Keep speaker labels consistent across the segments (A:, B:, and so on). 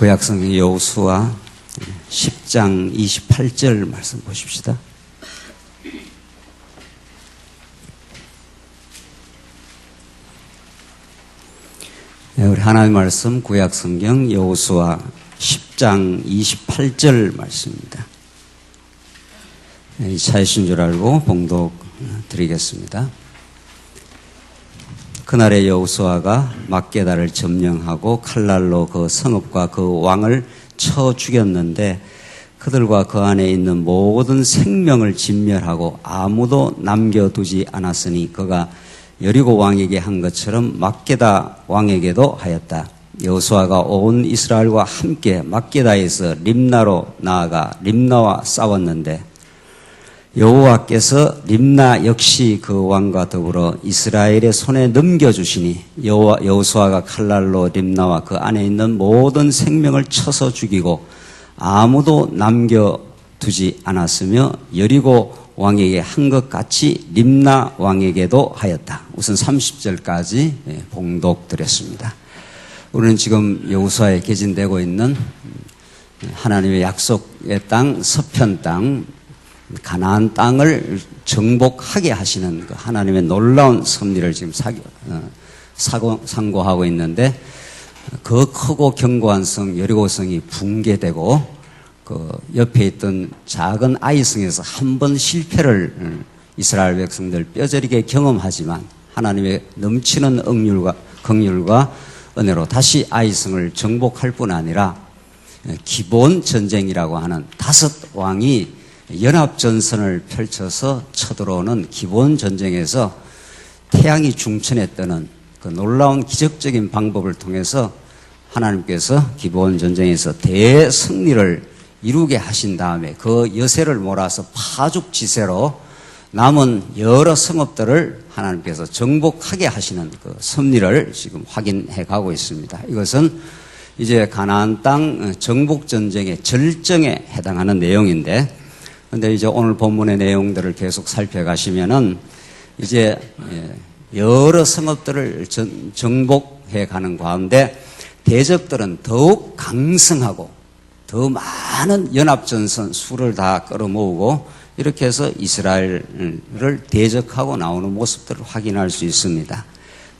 A: 구약성경 여호수아 10장 28절 말씀 보십시다. 네, 우리 하나님의 말씀 구약성경 여호수아 10장 28절 말씀입니다. 이 차이신 줄 알고 봉독 드리겠습니다. 그날에 여호수아가 막게다를 점령하고 칼날로 그 성읍과 그 왕을 쳐 죽였는데 그들과 그 안에 있는 모든 생명을 진멸하고 아무도 남겨두지 않았으니 그가 여리고 왕에게 한 것처럼 막게다 왕에게도 하였다. 여호수아가 온 이스라엘과 함께 막게다에서 림나로 나아가 림나와 싸웠는데 여호와께서 림나 역시 그 왕과 더불어 이스라엘의 손에 넘겨주시니 여호수아가 칼날로 림나와 그 안에 있는 모든 생명을 쳐서 죽이고 아무도 남겨두지 않았으며 여리고 왕에게 한 것 같이 림나 왕에게도 하였다. 우선 30절까지 봉독드렸습니다. 우리는 지금 여호수아에 개진되고 있는 하나님의 약속의 땅, 서편 땅, 가나안 땅을 정복하게 하시는 그 하나님의 놀라운 섭리를 지금 상고하고 있는데 그 크고 견고한 성 여리고성이 붕괴되고 그 옆에 있던 작은 아이성에서 한 번 실패를 이스라엘 백성들 뼈저리게 경험하지만 하나님의 넘치는 긍휼과 은혜로 다시 아이성을 정복할 뿐 아니라 기본 전쟁이라고 하는 5 왕이 연합전선을 펼쳐서 쳐들어오는 기본 전쟁에서 태양이 중천에 뜨는 그 놀라운 기적적인 방법을 통해서 하나님께서 기본 전쟁에서 대승리를 이루게 하신 다음에 그 여세를 몰아서 파죽지세로 남은 여러 성읍들을 하나님께서 정복하게 하시는 그 섭리를 지금 확인해 가고 있습니다. 이것은 이제 가나안 땅 정복 전쟁의 절정에 해당하는 내용인데 근데 이제 오늘 본문의 내용들을 계속 살펴가시면은 이제 여러 성읍들을 정복해 가는 가운데 대적들은 더욱 강성하고 더 많은 연합전선 수를 다 끌어모으고 이렇게 해서 이스라엘을 대적하고 나오는 모습들을 확인할 수 있습니다.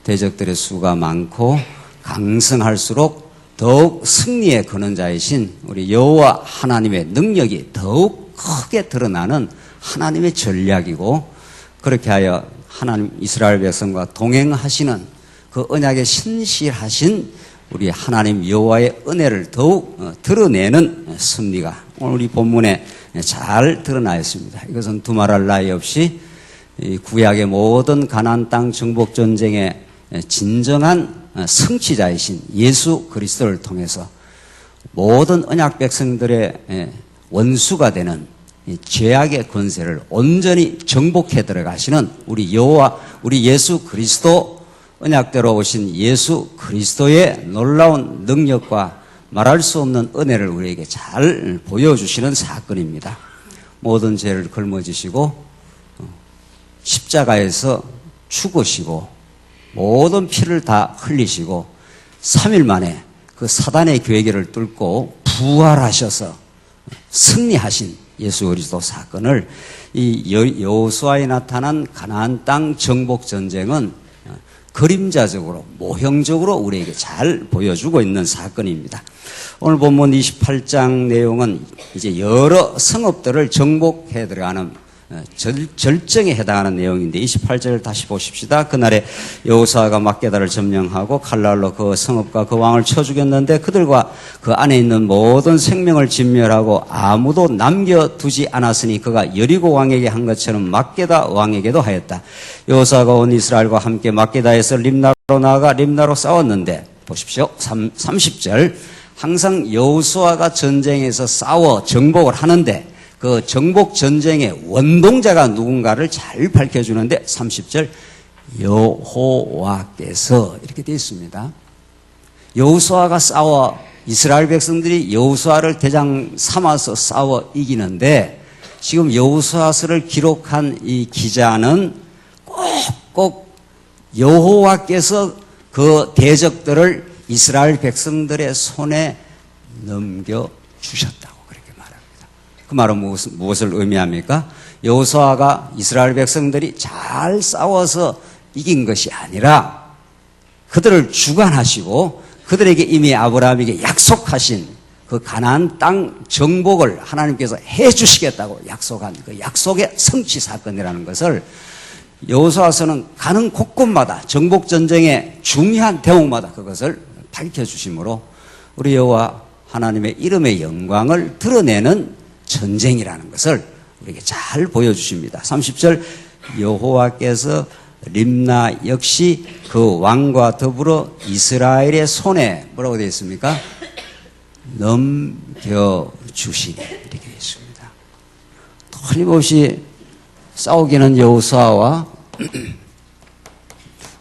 A: 대적들의 수가 많고 강성할수록 더욱 승리의 근원자이신 우리 여호와 하나님의 능력이 더욱 크게 드러나는 하나님의 전략이고 그렇게 하여 하나님 이스라엘 백성과 동행하시는 그 언약에 신실하신 우리 하나님 여호와의 은혜를 더욱 드러내는 섭리가 오늘 이 본문에 잘 드러나 있습니다. 이것은 두말할 나위 없이 구약의 모든 가나안 땅 정복 전쟁의 진정한 성취자이신 예수 그리스도를 통해서 모든 언약 백성들의 원수가 되는 죄악의 권세를 온전히 정복해 들어가시는 우리 여호와 우리 예수 그리스도 언약대로 오신 예수 그리스도의 놀라운 능력과 말할 수 없는 은혜를 우리에게 잘 보여주시는 사건입니다. 모든 죄를 걸머지시고 십자가에서 죽으시고 모든 피를 다 흘리시고 3일 만에 그 사단의 괴계를 뚫고 부활하셔서 승리하신 예수 그리스도 사건을 이 여호수아에 나타난 가나안 땅 정복 전쟁은 그림자적으로 모형적으로 우리에게 잘 보여주고 있는 사건입니다. 오늘 본문 28장 내용은 이제 여러 성읍들을 정복해 들어가는 절정에 해당하는 내용인데 28절을 다시 보십시다. 그날에 여호수아가 막게다를 점령하고 칼날로 그 성읍과 그 왕을 쳐 죽였는데 그들과 그 안에 있는 모든 생명을 진멸하고 아무도 남겨두지 않았으니 그가 여리고 왕에게 한 것처럼 막게다 왕에게도 하였다. 여호수아가 온 이스라엘과 함께 막게다에서 림나로 나아가 림나로 싸웠는데 보십시오. 30절 항상 여호수아가 전쟁에서 싸워 정복을 하는데 그 정복 전쟁의 원동자가 누군가를 잘 밝혀주는데 30절 여호와께서 이렇게 되어 있습니다. 여호수아가 싸워 이스라엘 백성들이 여호수아를 대장 삼아서 싸워 이기는데 지금 여호수아서를 기록한 이 기자는 꼭 여호와께서 그 대적들을 이스라엘 백성들의 손에 넘겨주셨다고 그렇게 말합니다. 그 말은 무엇을 의미합니까? 여호수아가 이스라엘 백성들이 잘 싸워서 이긴 것이 아니라 그들을 주관하시고 그들에게 이미 아브라함에게 약속하신 그 가나안 땅 정복을 하나님께서 해 주시겠다고 약속한 그 약속의 성취 사건이라는 것을 여호수아서는 가는 곳곳마다 정복 전쟁의 중요한 대목마다 그것을 밝혀주심으로 우리 여호와 하나님의 이름의 영광을 드러내는 전쟁이라는 것을 우리에게 잘 보여주십니다. 30절 여호와께서 림나 역시 그 왕과 더불어 이스라엘의 손에 뭐라고 되어 있습니까? 넘겨주시니 이렇게 되어 있습니다. 틀림없이 싸우기는 여호수아와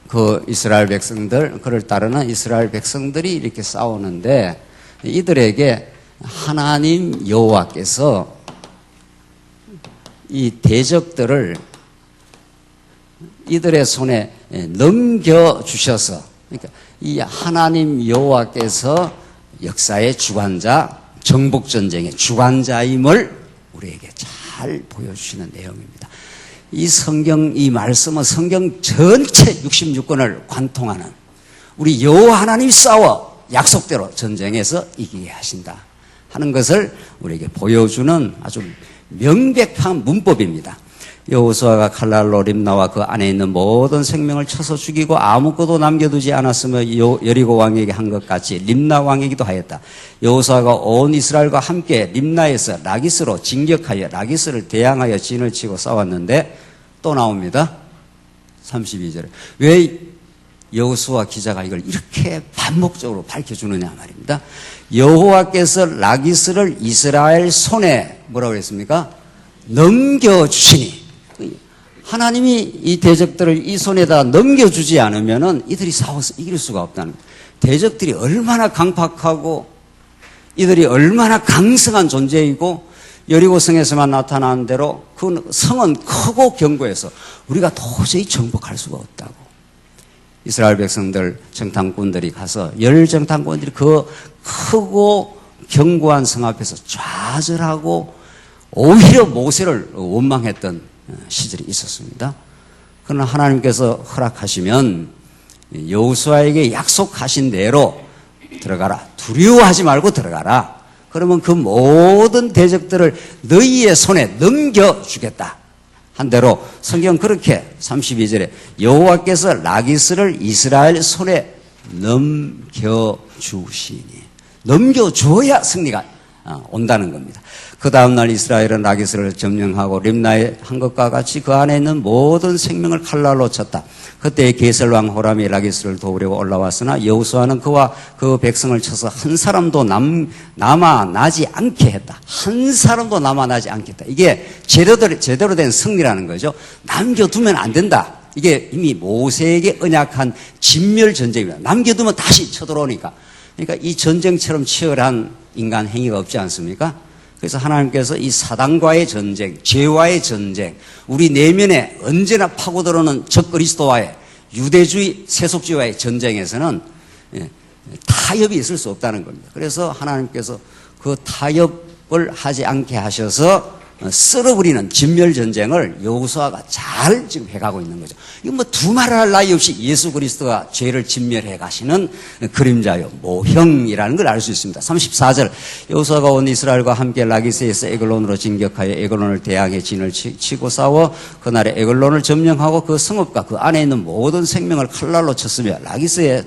A: 그 이스라엘 백성들, 그를 따르는 이스라엘 백성들이 이렇게 싸우는데 이들에게 하나님 여호와께서 이 대적들을 이들의 손에 넘겨주셔서, 그러니까 이 하나님 여호와께서 역사의 주관자, 정복전쟁의 주관자임을 우리에게 잘 보여주시는 내용입니다. 이 성경, 이 말씀은 성경 전체 66권을 관통하는 우리 여호와 하나님이 싸워 약속대로 전쟁에서 이기게 하신다 하는 것을 우리에게 보여주는 아주 명백한 문법입니다. 여호수아가 칼날로 림나와 그 안에 있는 모든 생명을 쳐서 죽이고 아무것도 남겨두지 않았으며 여리고 왕에게 한 것 같이 림나 왕에게도 하였다. 여호수아가 온 이스라엘과 함께 림나에서 라기스로 진격하여 라기스를 대항하여 진을 치고 싸웠는데 또 나옵니다. 32절에 왜 여호수아 기자가 이걸 이렇게 반복적으로 밝혀주느냐 말입니다. 여호와께서 라기스를 이스라엘 손에 뭐라고 했습니까? 넘겨주시니, 하나님이 이 대적들을 이 손에다 넘겨주지 않으면은 이들이 싸워서 이길 수가 없다는 거예요. 대적들이 얼마나 강팍하고 이들이 얼마나 강성한 존재이고 여리고성에서만 나타난 대로 그 성은 크고 견고해서 우리가 도저히 정복할 수가 없다고. 이스라엘 백성들 정탐꾼들이 가서 열 정탐꾼들이 그 크고 견고한 성 앞에서 좌절하고 오히려 모세를 원망했던 시절이 있었습니다. 그러나 하나님께서 허락하시면 여호수아에게 약속하신 대로 들어가라. 두려워하지 말고 들어가라. 그러면 그 모든 대적들을 너희의 손에 넘겨주겠다 한 대로 성경 그렇게 32절에 여호와께서 라기스를 이스라엘 손에 넘겨주시니, 넘겨줘야 승리가 온다는 겁니다. 그 다음날 이스라엘은 라기스를 점령하고 림나에 한 것과 같이 그 안에 있는 모든 생명을 칼날로 쳤다. 그때 게셀왕 호람이 라기스를 도우려고 올라왔으나 여호수아는 그와 그 백성을 쳐서 한 사람도 남아나지 않게 했다. 한 사람도 남아나지 않겠다. 이게 제대로 된 승리라는 거죠. 남겨두면 안 된다. 이게 이미 모세에게 언약한 진멸전쟁입니다. 남겨두면 다시 쳐들어오니까. 그러니까 이 전쟁처럼 치열한 인간 행위가 없지 않습니까? 그래서 하나님께서 이 사단과의 전쟁, 죄와의 전쟁, 우리 내면에 언제나 파고들어오는 적그리스도와의 유대주의, 세속주의와의 전쟁에서는 타협이 있을 수 없다는 겁니다. 그래서 하나님께서 그 타협을 하지 않게 하셔서 쓸어버리는 진멸전쟁을 여호수아가 잘 지금 해가고 있는 거죠. 이건 뭐 두말을 할 나위 없이 예수 그리스도가 죄를 진멸해 가시는 그림자요, 모형이라는 걸 알 수 있습니다. 34절 여호수아가 온 이스라엘과 함께 라기스에서 에글론으로 진격하여 에글론을 대항해 진을 치고 싸워 그날에 에글론을 점령하고 그 성읍과 그 안에 있는 모든 생명을 칼날로 쳤으며 라기스에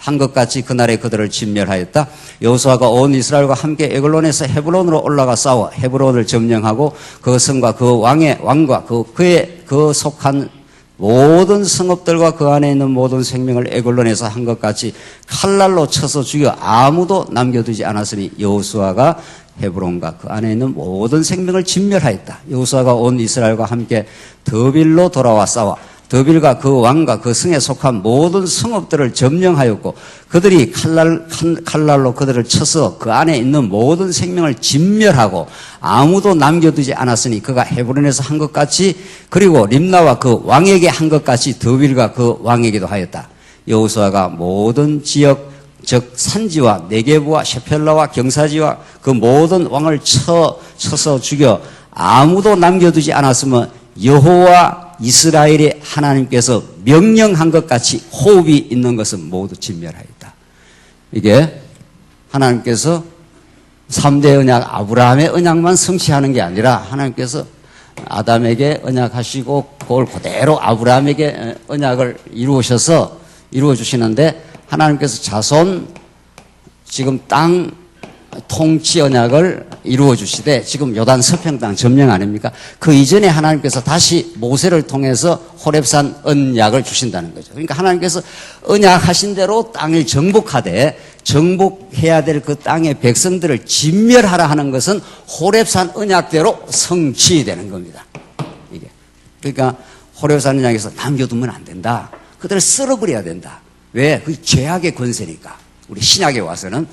A: 한 것 같이 그날에 그들을 진멸하였다. 여호수아가 온 이스라엘과 함께 에글론에서 헤브론으로 올라가 싸워 헤브론을 점령하고 그 성과 그 왕과 그의 속한 모든 성읍들과 그 안에 있는 모든 생명을 에글론에서 한 것 같이 칼날로 쳐서 죽여 아무도 남겨두지 않았으니 여호수아가 헤브론과 그 안에 있는 모든 생명을 진멸하였다. 여호수아가 온 이스라엘과 함께 더빌로 돌아와 싸워 더빌과 그 왕과 그 성에 속한 모든 성읍들을 점령하였고 그들이 칼날로 그들을 쳐서 그 안에 있는 모든 생명을 진멸하고 아무도 남겨두지 않았으니 그가 헤브론에서 한 것 같이 그리고 림나와 그 왕에게 한 것 같이 더빌과 그 왕에게도 하였다. 여호수아가 모든 지역 즉 산지와 네게부와 셰펠라와 경사지와 그 모든 왕을 쳐서 죽여 아무도 남겨두지 않았으면 여호와 이스라엘의 하나님께서 명령한 것 같이 호흡이 있는 것은 모두 진멸하였다. 이게 하나님께서 3대 언약 아브라함의 언약만 성취하는 게 아니라 하나님께서 아담에게 언약하시고 그걸 그대로 아브라함에게 언약을 이루어 주시는데 하나님께서 자손 지금 땅 통치 언약을 이루어 주시되 지금 요단 서평 땅 점령 아닙니까? 그 이전에 하나님께서 다시 모세를 통해서 호렙산 언약을 주신다는 거죠. 그러니까 하나님께서 언약하신 대로 땅을 정복하되 정복해야 될 그 땅의 백성들을 진멸하라 하는 것은 호렙산 언약대로 성취되는 겁니다. 이게. 그러니까 호렙산 언약에서 남겨두면 안 된다. 그들을 쓸어버려야 된다. 왜? 그게 죄악의 권세니까. 우리 신약에 와서는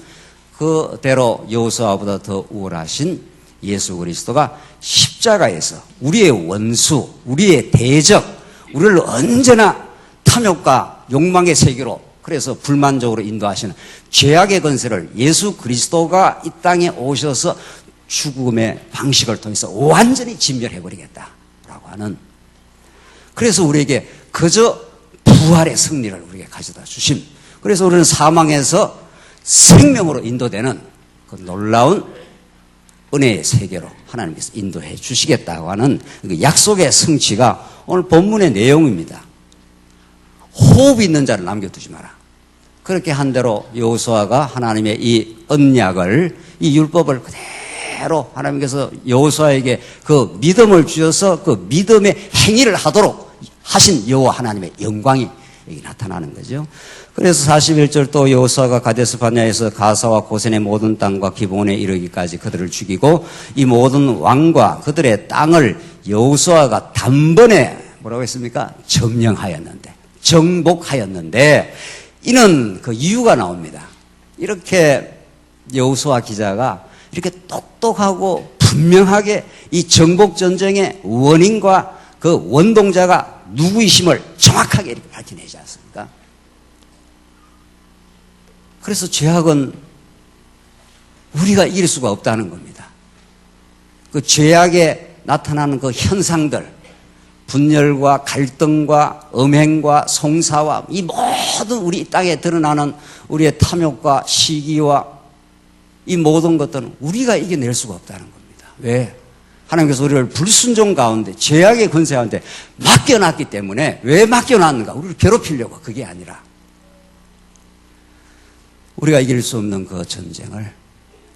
A: 그대로 여호수아보다 더 우월하신 예수 그리스도가 십자가에서 우리의 원수, 우리의 대적, 우리를 언제나 탐욕과 욕망의 세계로 그래서 불만족으로 인도하시는 죄악의 권세를 예수 그리스도가 이 땅에 오셔서 죽음의 방식을 통해서 완전히 진멸해버리겠다라고 하는, 그래서 우리에게 그저 부활의 승리를 우리에게 가져다 주심. 그래서 우리는 사망에서 생명으로 인도되는 그 놀라운 은혜의 세계로 하나님께서 인도해 주시겠다고 하는 그 약속의 성취가 오늘 본문의 내용입니다. 호흡 있는 자를 남겨두지 마라. 그렇게 한 대로 여호수아가 하나님의 이 언약을, 이 율법을 그대로 하나님께서 여호수아에게 그 믿음을 주셔서 그 믿음의 행위를 하도록 하신 여호와 하나님의 영광이 여기 나타나는 거죠. 그래서 41절 또 여호수아가 가데스 바네아에서 가사와 고센의 모든 땅과 기본에 이르기까지 그들을 죽이고 이 모든 왕과 그들의 땅을 여호수아가 단번에 뭐라고 했습니까? 점령하였는데, 정복하였는데, 이는 그 이유가 나옵니다. 이렇게 여호수아 기자가 이렇게 똑똑하고 분명하게 이 정복 전쟁의 원인과 그 원동자가 누구이심을 정확하게 이렇게 밝혀내지 않습니까? 그래서 죄악은 우리가 이길 수가 없다는 겁니다. 그 죄악에 나타나는 그 현상들, 분열과 갈등과 음행과 송사와 이 모든 우리 땅에 드러나는 우리의 탐욕과 시기와 이 모든 것들은 우리가 이겨낼 수가 없다는 겁니다. 왜? 하나님께서 우리를 불순종 가운데 죄악의 권세 가운데 맡겨놨기 때문에. 왜 맡겨놨는가? 우리를 괴롭히려고. 그게 아니라 우리가 이길 수 없는 그 전쟁을,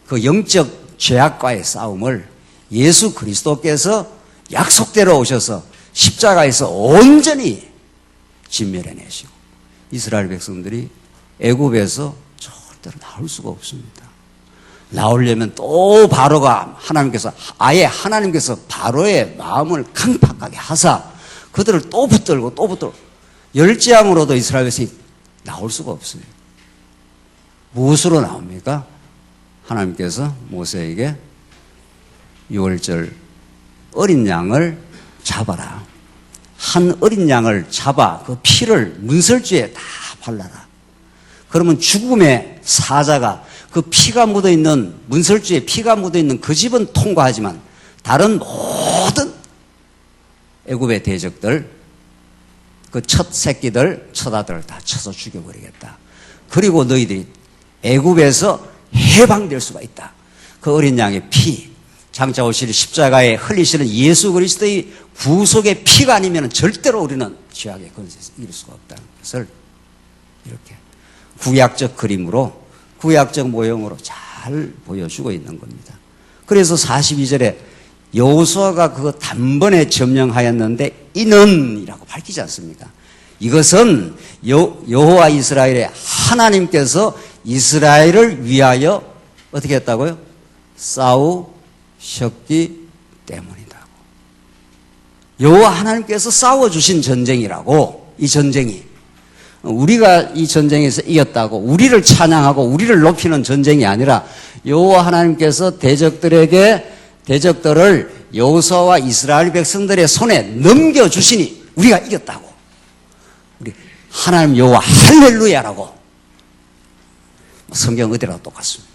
A: 그 영적 죄악과의 싸움을 예수 그리스도께서 약속대로 오셔서 십자가에서 온전히 진멸해내시고 이스라엘 백성들이 애굽에서 절대로 나올 수가 없습니다. 나오려면 또 바로가 하나님께서 바로의 마음을 강팍하게 하사 그들을 또 붙들고 열재앙으로도 이스라엘 백성이 나올 수가 없어요. 무엇으로 나옵니까? 하나님께서 모세에게 6월절 어린 양을 잡아라. 한 어린 양을 잡아 그 피를 문설주에 다 발라라. 그러면 죽음의 사자가 그 피가 묻어있는, 문설주에 피가 묻어있는 그 집은 통과하지만 다른 모든 애굽의 대적들, 그 첫 새끼들, 첫 아들을 다 쳐서 죽여버리겠다. 그리고 너희들이 애굽에서 해방될 수가 있다. 그 어린 양의 피, 장차 오실 십자가에 흘리시는 예수 그리스도의 구속의 피가 아니면 절대로 우리는 죄악의 권세에서 이길 수가 없다는 것을 이렇게 구약적 그림으로, 구약적 모형으로 잘 보여주고 있는 겁니다. 그래서 42절에 여호수아가 그거 단번에 점령하였는데 이는이라고 밝히지 않습니까? 이것은 여호와 이스라엘의 하나님께서 이스라엘을 위하여 어떻게 했다고요? 싸우셨기 때문이라고. 여호와 하나님께서 싸워주신 전쟁이라고. 이 전쟁이 우리가 이 전쟁에서 이겼다고 우리를 찬양하고 우리를 높이는 전쟁이 아니라 여호와 하나님께서 대적들을 여호수아와 이스라엘 백성들의 손에 넘겨주시니 우리가 이겼다고. 우리 하나님 여호와 할렐루야라고. 성경 어디라도 똑같습니다.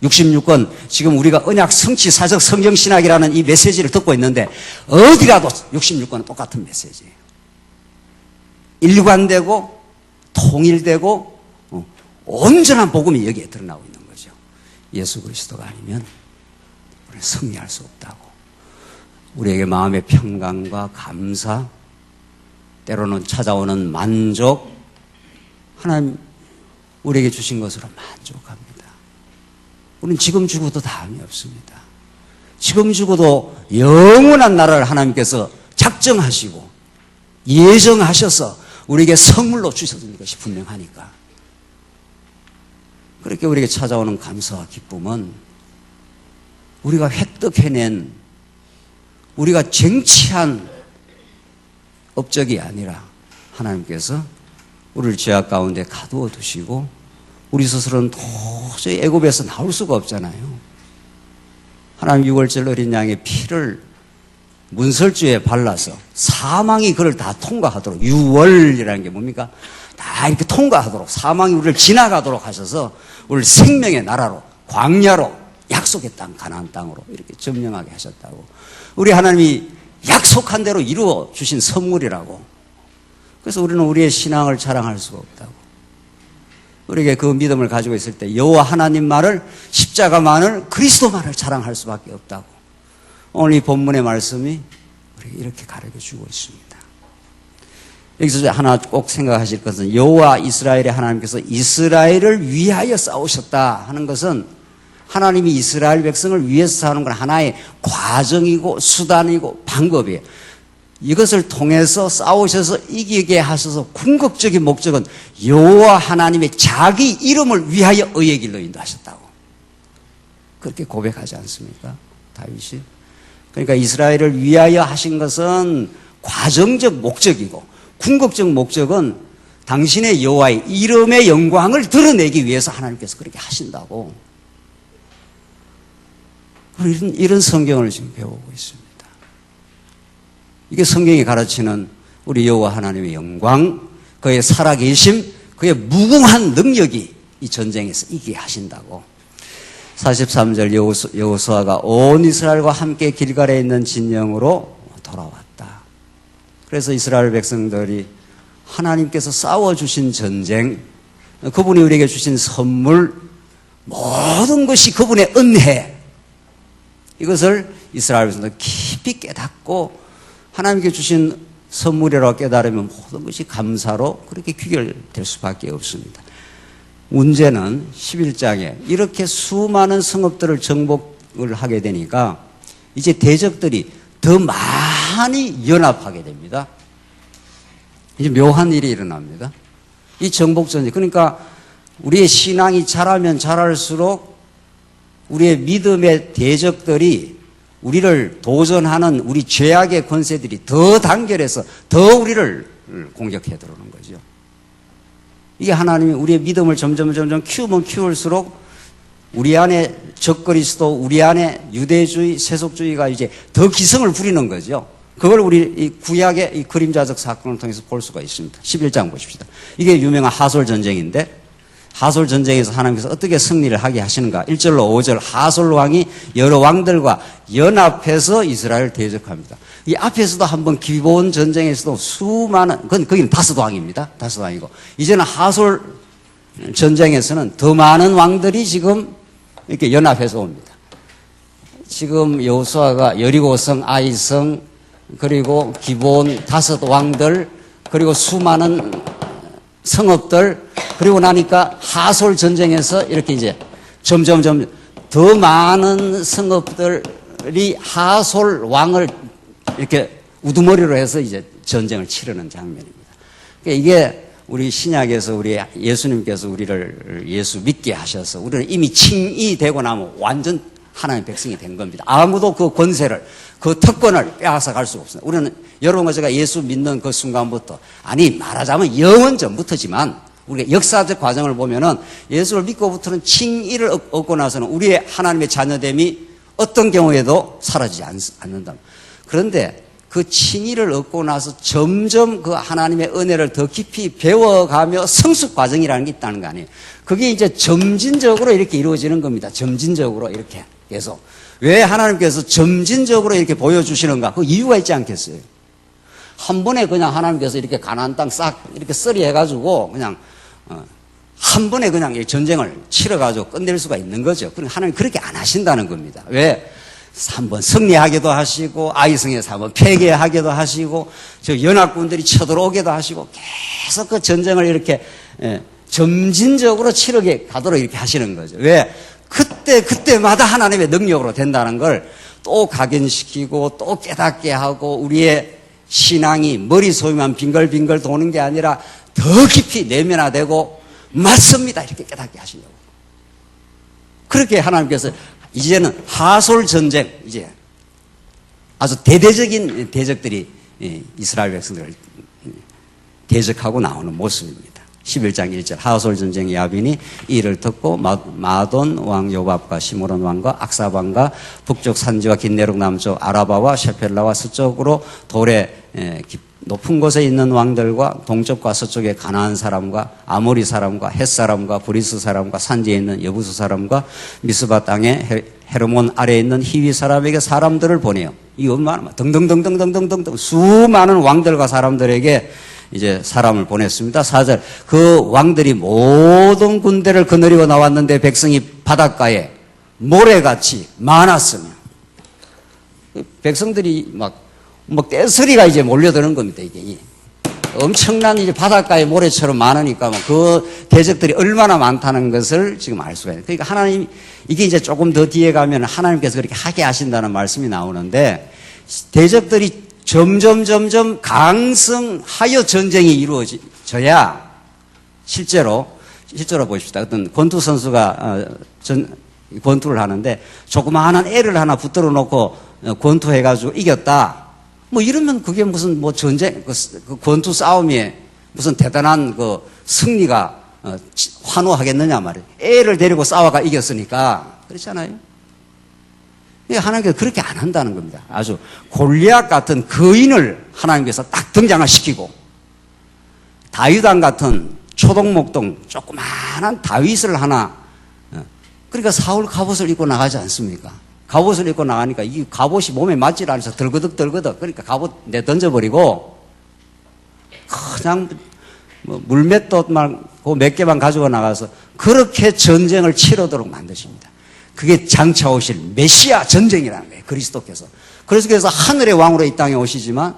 A: 66권, 지금 우리가 언약 성취 사적 성경 신학이라는 이 메시지를 듣고 있는데 어디라도 66권은 똑같은 메시지예요. 일관되고 통일되고 온전한 복음이 여기에 드러나고 있는 거죠. 예수 그리스도가 아니면 우리는 승리할 수 없다고. 우리에게 마음의 평강과 감사, 때로는 찾아오는 만족, 하나님 우리에게 주신 것으로 만족합니다. 우리는 지금 죽어도 다음이 없습니다. 지금 죽어도 영원한 나라를 하나님께서 작정하시고 예정하셔서 우리에게 선물로 주셨던 것이 분명하니까. 그렇게 우리에게 찾아오는 감사와 기쁨은 우리가 획득해낸, 우리가 쟁취한 업적이 아니라 하나님께서 우리를 죄악 가운데 가두어 두시고 우리 스스로는 도저히 애굽에서 나올 수가 없잖아요. 하나님 유월절 어린 양의 피를 문설주에 발라서 사망이 그를 다 통과하도록, 유월이라는 게 뭡니까? 다 이렇게 통과하도록, 사망이 우리를 지나가도록 하셔서 우리를 생명의 나라로, 광야로, 약속의 땅, 가나안 땅으로 이렇게 점령하게 하셨다고. 우리 하나님이 약속한 대로 이루어 주신 선물이라고. 그래서 우리는 우리의 신앙을 자랑할 수가 없다고. 우리에게 그 믿음을 가지고 있을 때 여호와 하나님만을, 십자가만을, 그리스도만을 자랑할 수밖에 없다고. 오늘 이 본문의 말씀이 우리에게 이렇게 가르쳐주고 있습니다. 여기서 하나 꼭 생각하실 것은 여호와 이스라엘의 하나님께서 이스라엘을 위하여 싸우셨다 하는 것은 하나님이 이스라엘 백성을 위해서 하는 건 하나의 과정이고 수단이고 방법이에요. 이것을 통해서 싸우셔서 이기게 하셔서 궁극적인 목적은 여호와 하나님의 자기 이름을 위하여 의의 길로 인도하셨다고. 그렇게 고백하지 않습니까? 다윗이. 그러니까 이스라엘을 위하여 하신 것은 과정적 목적이고 궁극적 목적은 당신의 여호와의 이름의 영광을 드러내기 위해서 하나님께서 그렇게 하신다고. 이런 성경을 지금 배우고 있습니다. 이게 성경이 가르치는 우리 여호와 하나님의 영광, 그의 살아계심, 그의 무궁한 능력이 이 전쟁에서 이기게 하신다고. 43절 여호수아가 온 이스라엘과 함께 길갈에 있는 진영으로 돌아왔다. 그래서 이스라엘 백성들이 하나님께서 싸워주신 전쟁, 그분이 우리에게 주신 선물, 모든 것이 그분의 은혜, 이것을 이스라엘 백성들 깊이 깨닫고 하나님께 주신 선물이라고 깨달으면 모든 것이 감사로 그렇게 귀결될 수밖에 없습니다. 문제는 11장에 이렇게 수많은 성읍들을 정복을 하게 되니까 이제 대적들이 더 많이 연합하게 됩니다. 이제 묘한 일이 일어납니다. 이 정복전쟁, 그러니까 우리의 신앙이 자라면 자랄수록 우리의 믿음의 대적들이 우리를 도전하는 우리 죄악의 권세들이 더 단결해서 더 우리를 공격해 들어오는 거죠. 이게 하나님이 우리의 믿음을 점점 키우면 키울수록 우리 안에 적그리스도, 우리 안에 유대주의, 세속주의가 이제 더 기승을 부리는 거죠. 그걸 우리 이 구약의 이 그림자적 사건을 통해서 볼 수가 있습니다. 11장 보십시다. 이게 유명한 하솔 전쟁인데, 하솔 전쟁에서 하나님께서 어떻게 승리를 하게 하시는가? 1절로 5절, 하솔 왕이 여러 왕들과 연합해서 이스라엘을 대적합니다. 이 앞에서도 한번 기브온 전쟁에서도 수많은, 거기는 다섯 왕입니다. 다섯 왕이고, 이제는 하솔 전쟁에서는 더 많은 왕들이 지금 이렇게 연합해서 옵니다. 지금 여호수아가 여리고성, 아이성, 그리고 기브온 다섯 왕들, 그리고 수많은 성읍들, 그리고 나니까 하솔 전쟁에서 이렇게 이제 점점 더 많은 성읍들이 하솔 왕을 이렇게 우두머리로 해서 이제 전쟁을 치르는 장면입니다. 그러니까 이게 우리 신약에서 우리 예수님께서 우리를 예수 믿게 하셔서 우리는 이미 칭이 되고 나면 완전 하나님의 백성이 된 겁니다. 아무도 그 권세를, 그 특권을 빼앗아 갈 수가 없습니다. 우리는 여러분과 제가 예수 믿는 그 순간부터, 아니 말하자면 영원 전부터지만 우리가 역사적 과정을 보면은 예수를 믿고부터는 칭의를 얻고 나서는 우리의 하나님의 자녀됨이 어떤 경우에도 사라지지 않는다. 그런데 그 칭의를 얻고 나서 점점 그 하나님의 은혜를 더 깊이 배워가며 성숙 과정이라는 게 있다는 거 아니에요. 그게 이제 점진적으로 이렇게 이루어지는 겁니다. 점진적으로 이렇게 계속. 왜 하나님께서 점진적으로 이렇게 보여주시는가? 그 이유가 있지 않겠어요? 한 번에 그냥 하나님께서 이렇게 가나안 땅 싹 이렇게 썰이 해가지고 그냥 한 번에 그냥 전쟁을 치러가지고 끝낼 수가 있는 거죠. 그러니까 하나님 그렇게 안 하신다는 겁니다. 왜? 한번 승리하게도 하시고 아이성에서 한번 폐기하게도 하시고 저 연합군들이 쳐들어오게도 하시고 계속 그 전쟁을 이렇게 점진적으로 치르게 가도록 이렇게 하시는 거죠. 왜? 그때마다 하나님의 능력으로 된다는 걸 또 각인시키고 또 깨닫게 하고 우리의 신앙이 머릿속에만 빙글빙글 도는 게 아니라 더 깊이 내면화되고 맞습니다 이렇게 깨닫게 하시려고. 그렇게 하나님께서 이제는 하솔 전쟁, 이제 아주 대대적인 대적들이 이스라엘 백성들을 대적하고 나오는 모습입니다. 11장 1절 하솔 전쟁 야빈이 이를 듣고 마돈 왕 요밥과 시므론 왕과 악삽 왕과 북쪽 산지와 긴네룩 남쪽 아라바와 셰펠라와 서쪽으로 돌에 높은 곳에 있는 왕들과 동쪽과 서쪽의 가나안 사람과 아모리 사람과 헷 사람과 브리스 사람과 산지에 있는 여부수 사람과 미스바 땅에 헤르몬 아래에 있는 히위 사람에게 사람들을 보내요. 이 얼마나 등등등등등등등 수많은 왕들과 사람들에게 이제 사람을 보냈습니다. 4절 그 왕들이 모든 군대를 거느리고 나왔는데 백성이 바닷가에 모래같이 많았으며 백성들이 막 떼서리가 이제 몰려드는 겁니다. 이게 엄청난 이제 바닷가에 모래처럼 많으니까 그 대적들이 얼마나 많다는 것을 지금 알 수가 있어요. 그러니까 하나님 이게 이제 조금 더 뒤에 가면 하나님께서 그렇게 하게 하신다는 말씀이 나오는데 대적들이 점점 강성하여 전쟁이 이루어져야 실제로 보십시다. 어떤 권투 선수가 권투를 하는데 조그마한 애를 하나 붙들어 놓고 권투해가지고 이겼다. 뭐 이러면 그게 무슨 뭐 전쟁, 그 권투 싸움에 무슨 대단한 그 승리가 환호하겠느냐 말이에요. 애를 데리고 싸워가 이겼으니까. 그렇잖아요. 하나님께서 그렇게 안 한다는 겁니다. 아주 골리앗 같은 거인을 하나님께서 딱 등장을 시키고 다윗왕 같은 초동목동 조그마한 다윗을 하나 그러니까 사울 갑옷을 입고 나가지 않습니까? 갑옷을 입고 나가니까 이 갑옷이 몸에 맞질 않아서 덜거덕 그러니까 갑옷 내 던져버리고 그냥 뭐 물맷돌만 몇 개만 가지고 나가서 그렇게 전쟁을 치르도록 만드십니다. 그게 장차 오실 메시아 전쟁이라는 거예요. 그리스도께서. 그래서 하늘의 왕으로 이 땅에 오시지만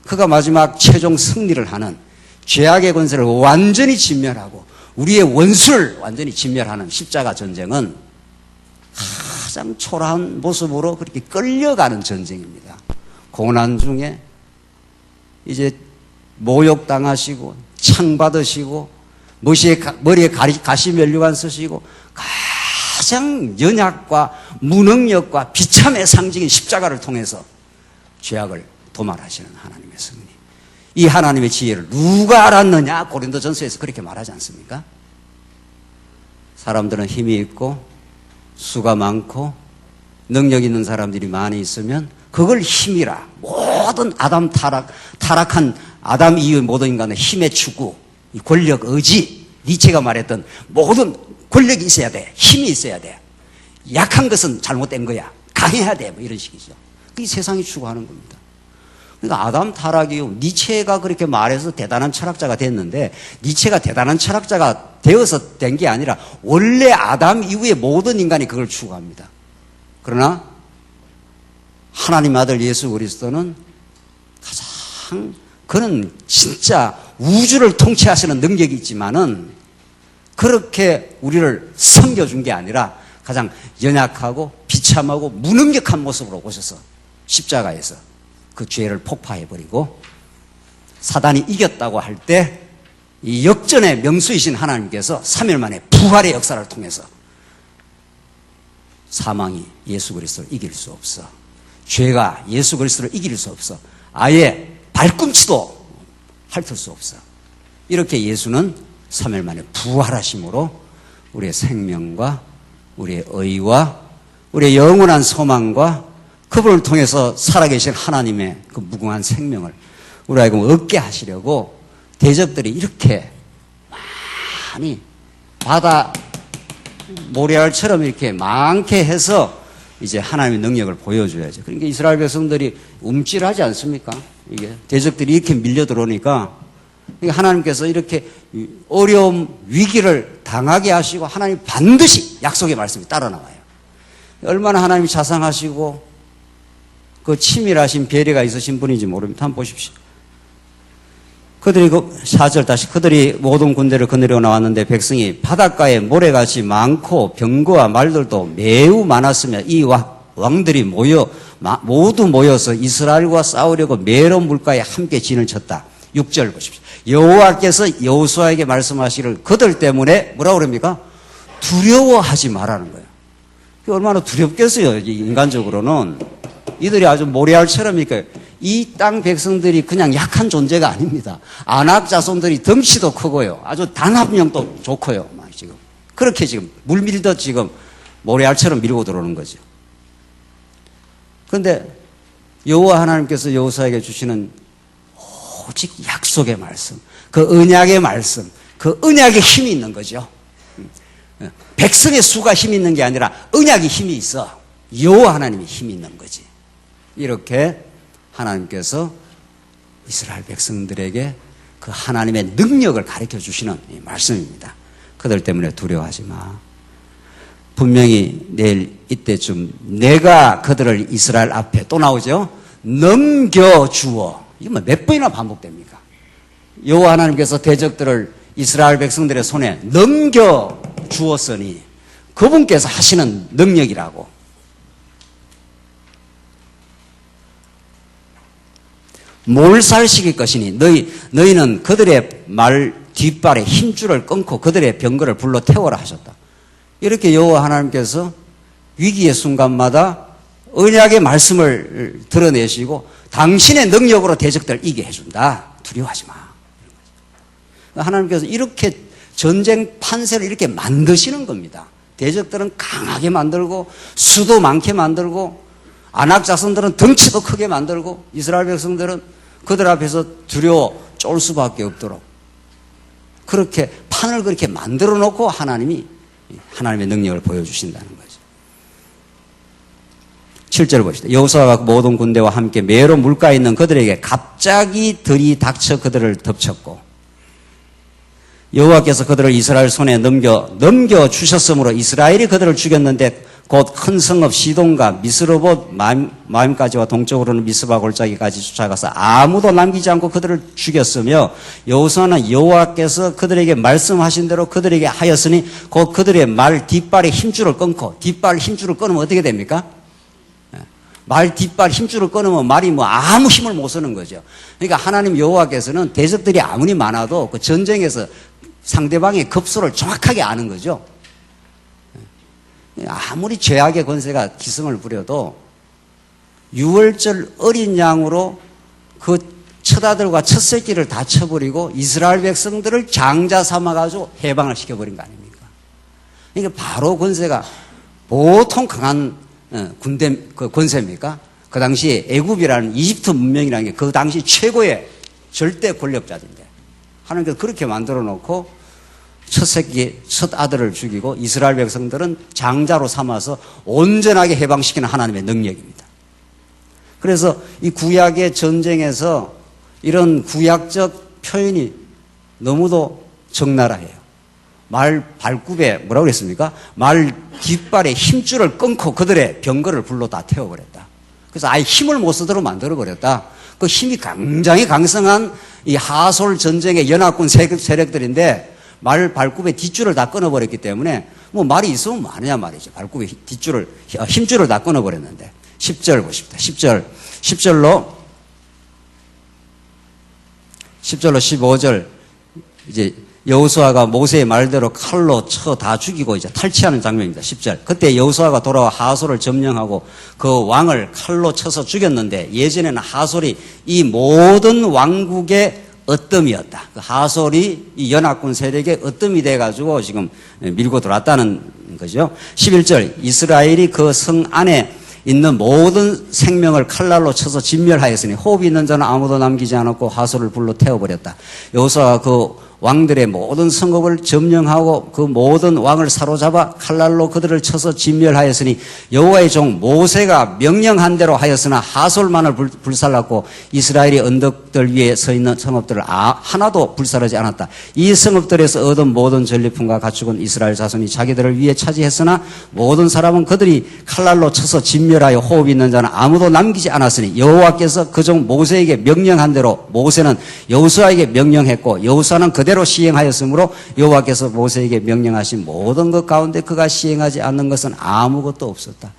A: 그가 마지막 최종 승리를 하는 죄악의 권세를 완전히 진멸하고 우리의 원수를 완전히 진멸하는 십자가 전쟁은 가장 초라한 모습으로 그렇게 끌려가는 전쟁입니다. 고난 중에 이제 모욕당하시고 창받으시고 머리에 가시면류관 쓰시고 가장 연약과 무능력과 비참의 상징인 십자가를 통해서 죄악을 도말하시는 하나님의 승리. 이 하나님의 지혜를 누가 알았느냐? 고린도전서에서 그렇게 말하지 않습니까? 사람들은 힘이 있고 수가 많고 능력 있는 사람들이 많이 있으면 그걸 힘이라. 모든 타락한 아담 이후의 모든 인간의 힘의 추구, 권력, 의지, 니체가 말했던 모든 권력이 있어야 돼. 힘이 있어야 돼. 약한 것은 잘못된 거야. 강해야 돼. 뭐 이런 식이죠. 그게 세상이 추구하는 겁니다. 그러니까 아담 타락이 니체가 그렇게 말해서 대단한 철학자가 됐는데 니체가 대단한 철학자가 되어서 된 게 아니라 원래 아담 이후의 모든 인간이 그걸 추구합니다. 그러나 하나님 아들 예수 그리스도는 가장 그는 진짜 우주를 통치하시는 능력이 있지만은 그렇게 우리를 섬겨준 게 아니라 가장 연약하고 비참하고 무능력한 모습으로 오셔서 십자가에서 그 죄를 폭파해버리고 사단이 이겼다고 할 때 이 역전의 명수이신 하나님께서 3일 만에 부활의 역사를 통해서 사망이 예수 그리스도를 이길 수 없어. 죄가 예수 그리스도를 이길 수 없어. 아예 발꿈치도 핥을 수 없어. 이렇게 예수는 3일 만에 부활하심으로 우리의 생명과 우리의 의와 우리의 영원한 소망과 그분을 통해서 살아계신 하나님의 그 무궁한 생명을 우리 하여금 얻게 하시려고 대적들이 이렇게 많이 바다 모래알처럼 이렇게 많게 해서 이제 하나님의 능력을 보여줘야죠. 그러니까 이스라엘 백성들이 움찔하지 않습니까? 이게 대적들이 이렇게 밀려 들어오니까 하나님께서 이렇게 어려움, 위기를 당하게 하시고 하나님 반드시 약속의 말씀이 따라 나와요. 얼마나 하나님이 자상하시고 그 치밀하신 배려가 있으신 분인지 모릅니다. 한번 보십시오. 그들이 4절 다시 그들이 모든 군대를 거느리고 나왔는데 백성이 바닷가에 모래같이 많고 병거와 말들도 매우 많았으며 이 왕들이 모두 모여서 이스라엘과 싸우려고 메론 물가에 함께 진을 쳤다. 6절 보십시오. 여호와께서 여호수아에게 말씀하시기를 그들 때문에 뭐라고 그럽니까? 두려워하지 말라는 거예요. 얼마나 두렵겠어요. 인간적으로는. 이들이 아주 모래알처럼 이 땅 백성들이 그냥 약한 존재가 아닙니다. 아낙 자손들이 덩치도 크고요. 아주 단합력도 좋고요. 지금 그렇게 지금 물 밀듯 지금 모래알처럼 밀고 들어오는 거죠. 그런데 여호와 하나님께서 여호수아에게 주시는 오직 약속의 말씀, 그 언약의 말씀, 그 언약에 힘이 있는 거죠. 백성의 수가 힘이 있는 게 아니라 언약이 힘이 있어. 여호와 하나님이 힘이 있는 거지. 이렇게 하나님께서 이스라엘 백성들에게 그 하나님의 능력을 가르쳐 주시는 이 말씀입니다. 그들 때문에 두려워하지 마. 분명히 내일 이때쯤 내가 그들을 이스라엘 앞에 또 나오죠. 넘겨주어. 이거 몇 번이나 반복됩니까? 여호와 하나님께서 대적들을 이스라엘 백성들의 손에 넘겨주었으니 그분께서 하시는 능력이라고. 몰살시킬 것이니 너희는 그들의 말 뒷발에 힘줄을 끊고 그들의 병거를 불러 태워라 하셨다. 이렇게 여호와 하나님께서 위기의 순간마다 언약의 말씀을 드러내시고 당신의 능력으로 대적들을 이기게 해준다. 두려워하지 마. 하나님께서 이렇게 전쟁 판세를 이렇게 만드시는 겁니다. 대적들은 강하게 만들고 수도 많게 만들고 아낙 자손들은 덩치도 크게 만들고 이스라엘 백성들은 그들 앞에서 두려워 쫄 수밖에 없도록 그렇게 판을 그렇게 만들어 놓고 하나님이 하나님의 능력을 보여주신다는 거죠. 7절 보시다. 여호수아가 모든 군대와 함께 메론 물가에 있는 그들에게 갑자기 들이닥쳐 그들을 덮쳤고 여호와께서 그들을 이스라엘 손에 넘겨 주셨으므로 이스라엘이 그들을 죽였는데 곧 큰 성읍 시돈과 미스르봇 마임까지와 동쪽으로는 미스바 골짜기까지 쫓아가서 아무도 남기지 않고 그들을 죽였으며 여호수아는 여호와께서 그들에게 말씀하신 대로 그들에게 하였으니 곧 그들의 말 뒷발에 힘줄을 끊고 뒷발 힘줄을 끊으면 어떻게 됩니까? 말 뒷발 힘줄을 끊으면 말이 아무 힘을 못 쓰는 거죠. 그러니까 하나님 여호와께서는 대적들이 아무리 많아도 그 전쟁에서 상대방의 급소를 정확하게 아는 거죠. 아무리 죄악의 권세가 기승을 부려도 유월절 어린 양으로 그 첫 아들과 첫 새끼를 다 쳐버리고 이스라엘 백성들을 장자 삼아가지고 해방을 시켜버린 거 아닙니까? 그러니까 바로 권세가 보통 강한 그 권세입니까? 그 당시 애굽이라는 이집트 문명이라는 게 그 당시 최고의 절대 권력자인데 하나님께서 그렇게 만들어 놓고 첫 새끼, 첫 아들을 죽이고 이스라엘 백성들은 장자로 삼아서 온전하게 해방시키는 하나님의 능력입니다. 그래서 이 구약의 전쟁에서 이런 구약적 표현이 너무도 적나라해요. 말 발굽에 뭐라고 그랬습니까? 말 뒷발에 힘줄을 끊고 그들의 병거를 불로 다 태워버렸다. 그래서 아예 힘을 못 쓰도록 만들어버렸다. 그 힘이 굉장히 강성한 이 하솔 전쟁의 연합군 세력들인데 말 발굽에 뒷줄을 다 끊어버렸기 때문에 말이 있으면 뭐하느냐 말이죠. 발굽에 힘줄을 다 끊어버렸는데 10절 보십시다. 10절로 15절 이제 여호수아가 모세의 말대로 칼로 쳐 다 죽이고 이제 탈취하는 장면입니다. 10절. 그때 여호수아가 돌아와 하솔을 점령하고 그 왕을 칼로 쳐서 죽였는데 예전에는 하솔이 이 모든 왕국의 어뜸이었다. 그 하솔이 이 연합군 세력의 어뜸이 돼가지고 지금 밀고 들어왔다는 거죠. 11절. 이스라엘이 그 성 안에 있는 모든 생명을 칼날로 쳐서 진멸하였으니 호흡이 있는 자는 아무도 남기지 않았고 하소를 불로 태워버렸다. 여호수아가 그 왕들의 모든 성읍을 점령하고 그 모든 왕을 사로잡아 칼날로 그들을 쳐서 진멸하였으니 여호와의 종 모세가 명령한 대로 하였으나 하솔만을 불살랐고 이스라엘의 언덕들 위에 서 있는 성읍들을 하나도 불살하지 않았다. 이 성읍들에서 얻은 모든 전리품과 가축은 이스라엘 자손이 자기들을 위해 차지했으나 모든 사람은 그들이 칼날로 쳐서 진멸하여 호흡 있는 자는 아무도 남기지 않았으니 여호와께서 그 종 모세에게 명령한 대로 모세는 여호수아에게 명령했고 여호수아는 그대로 시행하였으므로 여호와께서 모세에게 명령하신 모든 것 가운데 그가 시행하지 않는 것은 아무것도 없었다.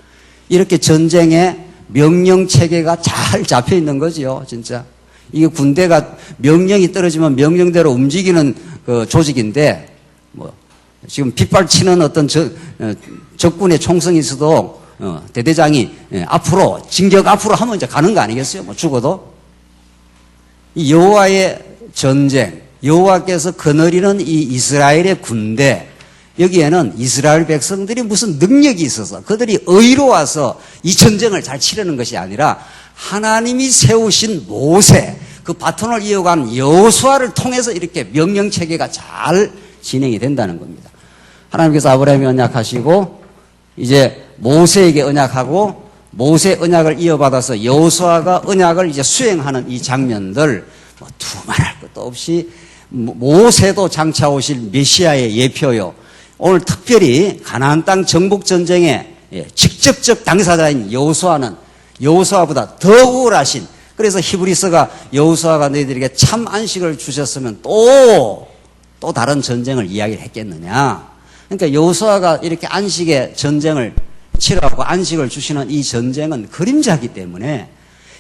A: 이렇게 전쟁의 명령 체계가 잘 잡혀 있는 거지요, 진짜. 이게 군대가 명령이 떨어지면 명령대로 움직이는 그 조직인데, 뭐 지금 빗발치는 어떤 적군의 총성이 있어도 대대장이 앞으로 진격 앞으로 하면 이제 가는 거 아니겠어요? 뭐 죽어도. 이 여호와의 전쟁, 여호와께서 거느리는 이 이스라엘의 군대, 여기에는 이스라엘 백성들이 무슨 능력이 있어서 그들이 의로워서 이 전쟁을 잘 치르는 것이 아니라 하나님이 세우신 모세, 그 바톤을 이어간 여호수아를 통해서 이렇게 명령체계가 잘 진행이 된다는 겁니다. 하나님께서 아브라함이 언약하시고 이제 모세에게 언약하고 모세 언약을 이어받아서 여호수아가 언약을 이제 수행하는 이 장면들, 뭐 두말할 것도 없이 모세도 장차 오실 메시아의 예표요. 오늘 특별히 가나안 땅 정복 전쟁의 직접적 당사자인 여호수아는 여호수아보다 더 우월하신, 그래서 히브리서가 여호수아가 너희들에게 참 안식을 주셨으면 또 다른 전쟁을 이야기를 했겠느냐. 그러니까 여호수아가 이렇게 안식의 전쟁을 치러가고 안식을 주시는 이 전쟁은 그림자이기 때문에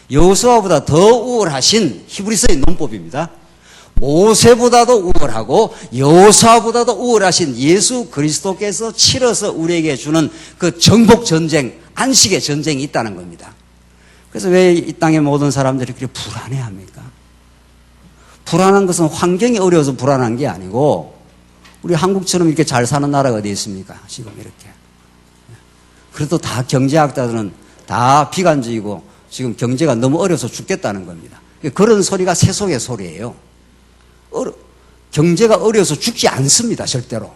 A: 여호수아보다 더 우월하신 히브리서의 논법입니다. 모세보다도 우월하고 여호수아보다도 우월하신 예수 그리스도께서 치러서 우리에게 주는 그 정복 전쟁, 안식의 전쟁이 있다는 겁니다. 그래서 왜 이 땅의 모든 사람들이 그렇게 불안해합니까? 불안한 것은 환경이 어려워서 불안한 게 아니고, 우리 한국처럼 이렇게 잘 사는 나라가 어디 있습니까? 지금 이렇게. 그래도 다 경제학자들은 다 비관적이고 지금 경제가 너무 어려서 죽겠다는 겁니다. 그런 소리가 세속의 소리예요. 경제가 어려서 죽지 않습니다, 절대로.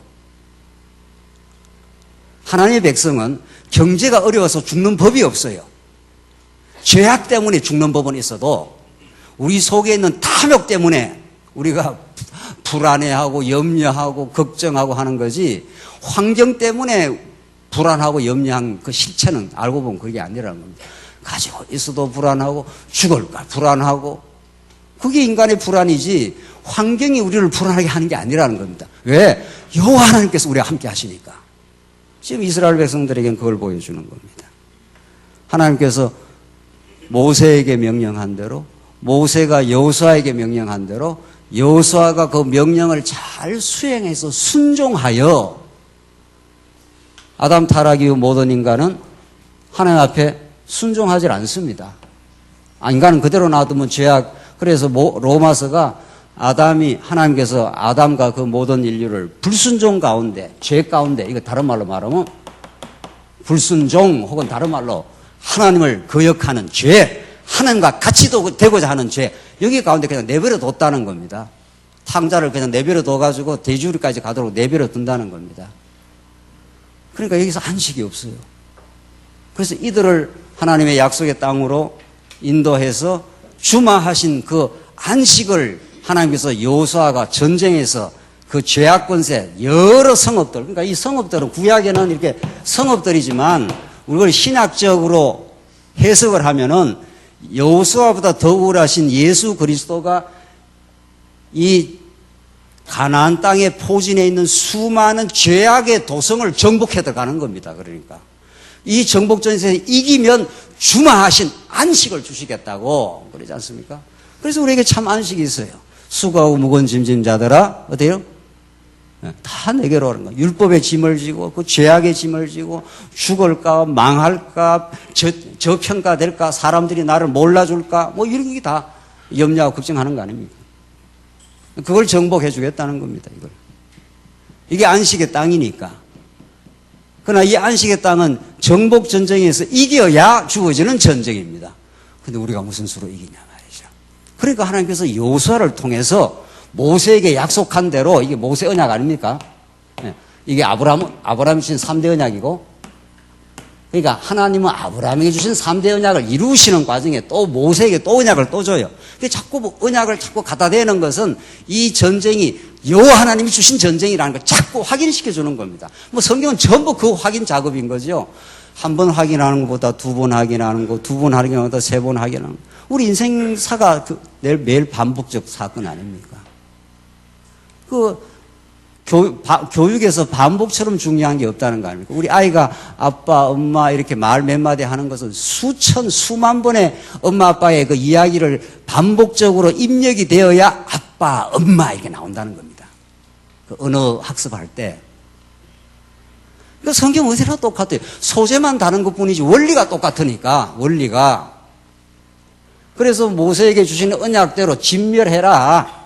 A: 하나님의 백성은 경제가 어려워서 죽는 법이 없어요. 죄악 때문에 죽는 법은 있어도 우리 속에 있는 탐욕 때문에 우리가 불안해하고 염려하고 걱정하고 하는 거지, 환경 때문에 불안하고 염려한 그 실체는 알고 보면 그게 아니라는 겁니다. 가지고 있어도 불안하고 죽을까 불안하고, 그게 인간의 불안이지 환경이 우리를 불안하게 하는 게 아니라는 겁니다. 왜? 여호와 하나님께서 우리와 함께 하시니까. 지금 이스라엘 백성들에게는 그걸 보여주는 겁니다. 하나님께서 모세에게 명령한 대로, 모세가 여호수아에게 명령한 대로 여호수아가 그 명령을 잘 수행해서 순종하여 아담 타락 이후 모든 인간은 하나님 앞에 순종하지 않습니다. 인간은 그대로 놔두면 죄악. 그래서 로마서가 아담이, 하나님께서 아담과 그 모든 인류를 불순종 가운데, 죄 가운데, 이거 다른 말로 말하면 불순종 혹은 다른 말로 하나님을 거역하는 죄, 하나님과 같이 되고자 하는 죄, 여기 가운데 그냥 내버려 뒀다는 겁니다. 탕자를 그냥 내버려 둬가지고 대주리까지 가도록 내버려 둔다는 겁니다. 그러니까 여기서 안식이 없어요. 그래서 이들을 하나님의 약속의 땅으로 인도해서 주마하신 그 안식을 하나님께서 여호수아가 전쟁에서 그 죄악 권세 여러 성읍들, 그러니까 이 성읍들은 구약에는 이렇게 성읍들이지만 우리가 신학적으로 해석을 하면은 여호수아보다 더 우월하신 예수 그리스도가 이 가나안 땅의 포진에 있는 수많은 죄악의 도성을 정복해 들어가는 겁니다. 그러니까 이 정복전에서 이기면 주마하신 안식을 주시겠다고 그러지 않습니까? 그래서 우리에게 참 안식이 있어요. 수고하고 무거운 짐진 자들아, 어때요? 다 내게로 오는 거예요. 율법의 짐을 지고 그 죄악의 짐을 지고 죽을까 망할까 저평가될까 사람들이 나를 몰라줄까 뭐 이런 게 다 염려하고 걱정하는 거 아닙니까? 그걸 정복해 주겠다는 겁니다. 이게 안식의 땅이니까. 그러나 이 안식의 땅은 정복 전쟁에서 이겨야 주어지는 전쟁입니다. 근데 우리가 무슨 수로 이기냐 말이죠. 그러니까 하나님께서 여호수아를 통해서 모세에게 약속한 대로, 이게 모세 언약 아닙니까? 이게 아브라함이 주신 3대 언약이고, 그러니까 하나님은 아브라함에게 주신 3대 언약을 이루시는 과정에 또 모세에게 또 언약을 또 줘요. 근데 자꾸 뭐 언약을 자꾸 갖다 대는 것은 이 전쟁이 여호와 하나님이 주신 전쟁이라는 걸 자꾸 확인시켜 주는 겁니다. 뭐 성경은 전부 그 확인 작업인 거죠. 한 번 확인하는 것보다 2번 확인하는 거, 2번 확인하는 것보다 3번 확인하는 거. 우리 인생사가 매일 반복적 사건 아닙니까? 교육에서 반복처럼 중요한 게 없다는 거 아닙니까? 우리 아이가 아빠, 엄마 이렇게 말 몇 마디 하는 것은 수만 번의 엄마, 아빠의 그 이야기를 반복적으로 입력이 되어야 아빠, 엄마 이렇게 나온다는 겁니다. 그 언어 학습할 때. 그 성경 어디나 똑같아요. 소재만 다른 것 뿐이지 원리가 똑같으니까, 원리가. 그래서 모세에게 주시는 언약대로 진멸해라.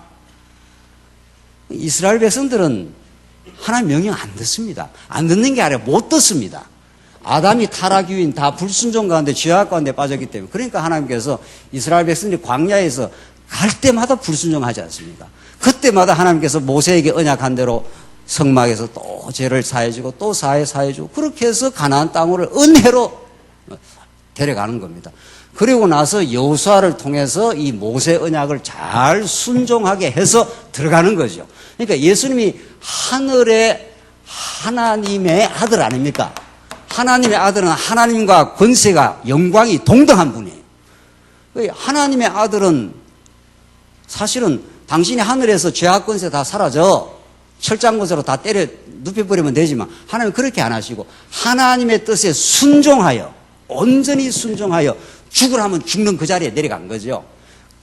A: 이스라엘 백성들은 하나님 명령 안 듣습니다. 안 듣는 게 아니라 못 듣습니다. 아담이 타락 이후인 다 불순종 가운데 죄악 가운데 빠졌기 때문에. 그러니까 하나님께서 이스라엘 백성들이 광야에서 갈 때마다 불순종하지 않습니까? 그때마다 하나님께서 모세에게 언약한 대로 성막에서 또 죄를 사해주고 또 사해주고 그렇게 해서 가나안 땅으로 은혜로 데려가는 겁니다. 그리고 나서 여호수아를 통해서 이 모세 언약을 잘 순종하게 해서 들어가는 거죠. 그러니까 예수님이 하늘의 하나님의 아들 아닙니까? 하나님의 아들은 하나님과 권세가 영광이 동등한 분이에요. 하나님의 아들은 사실은 당신이 하늘에서 죄악 권세 다 사라져 철장것으로 다 때려 눕혀버리면 되지만 하나님은 그렇게 안 하시고 하나님의 뜻에 순종하여 온전히 순종하여 죽으라면 죽는 그 자리에 내려간 거죠.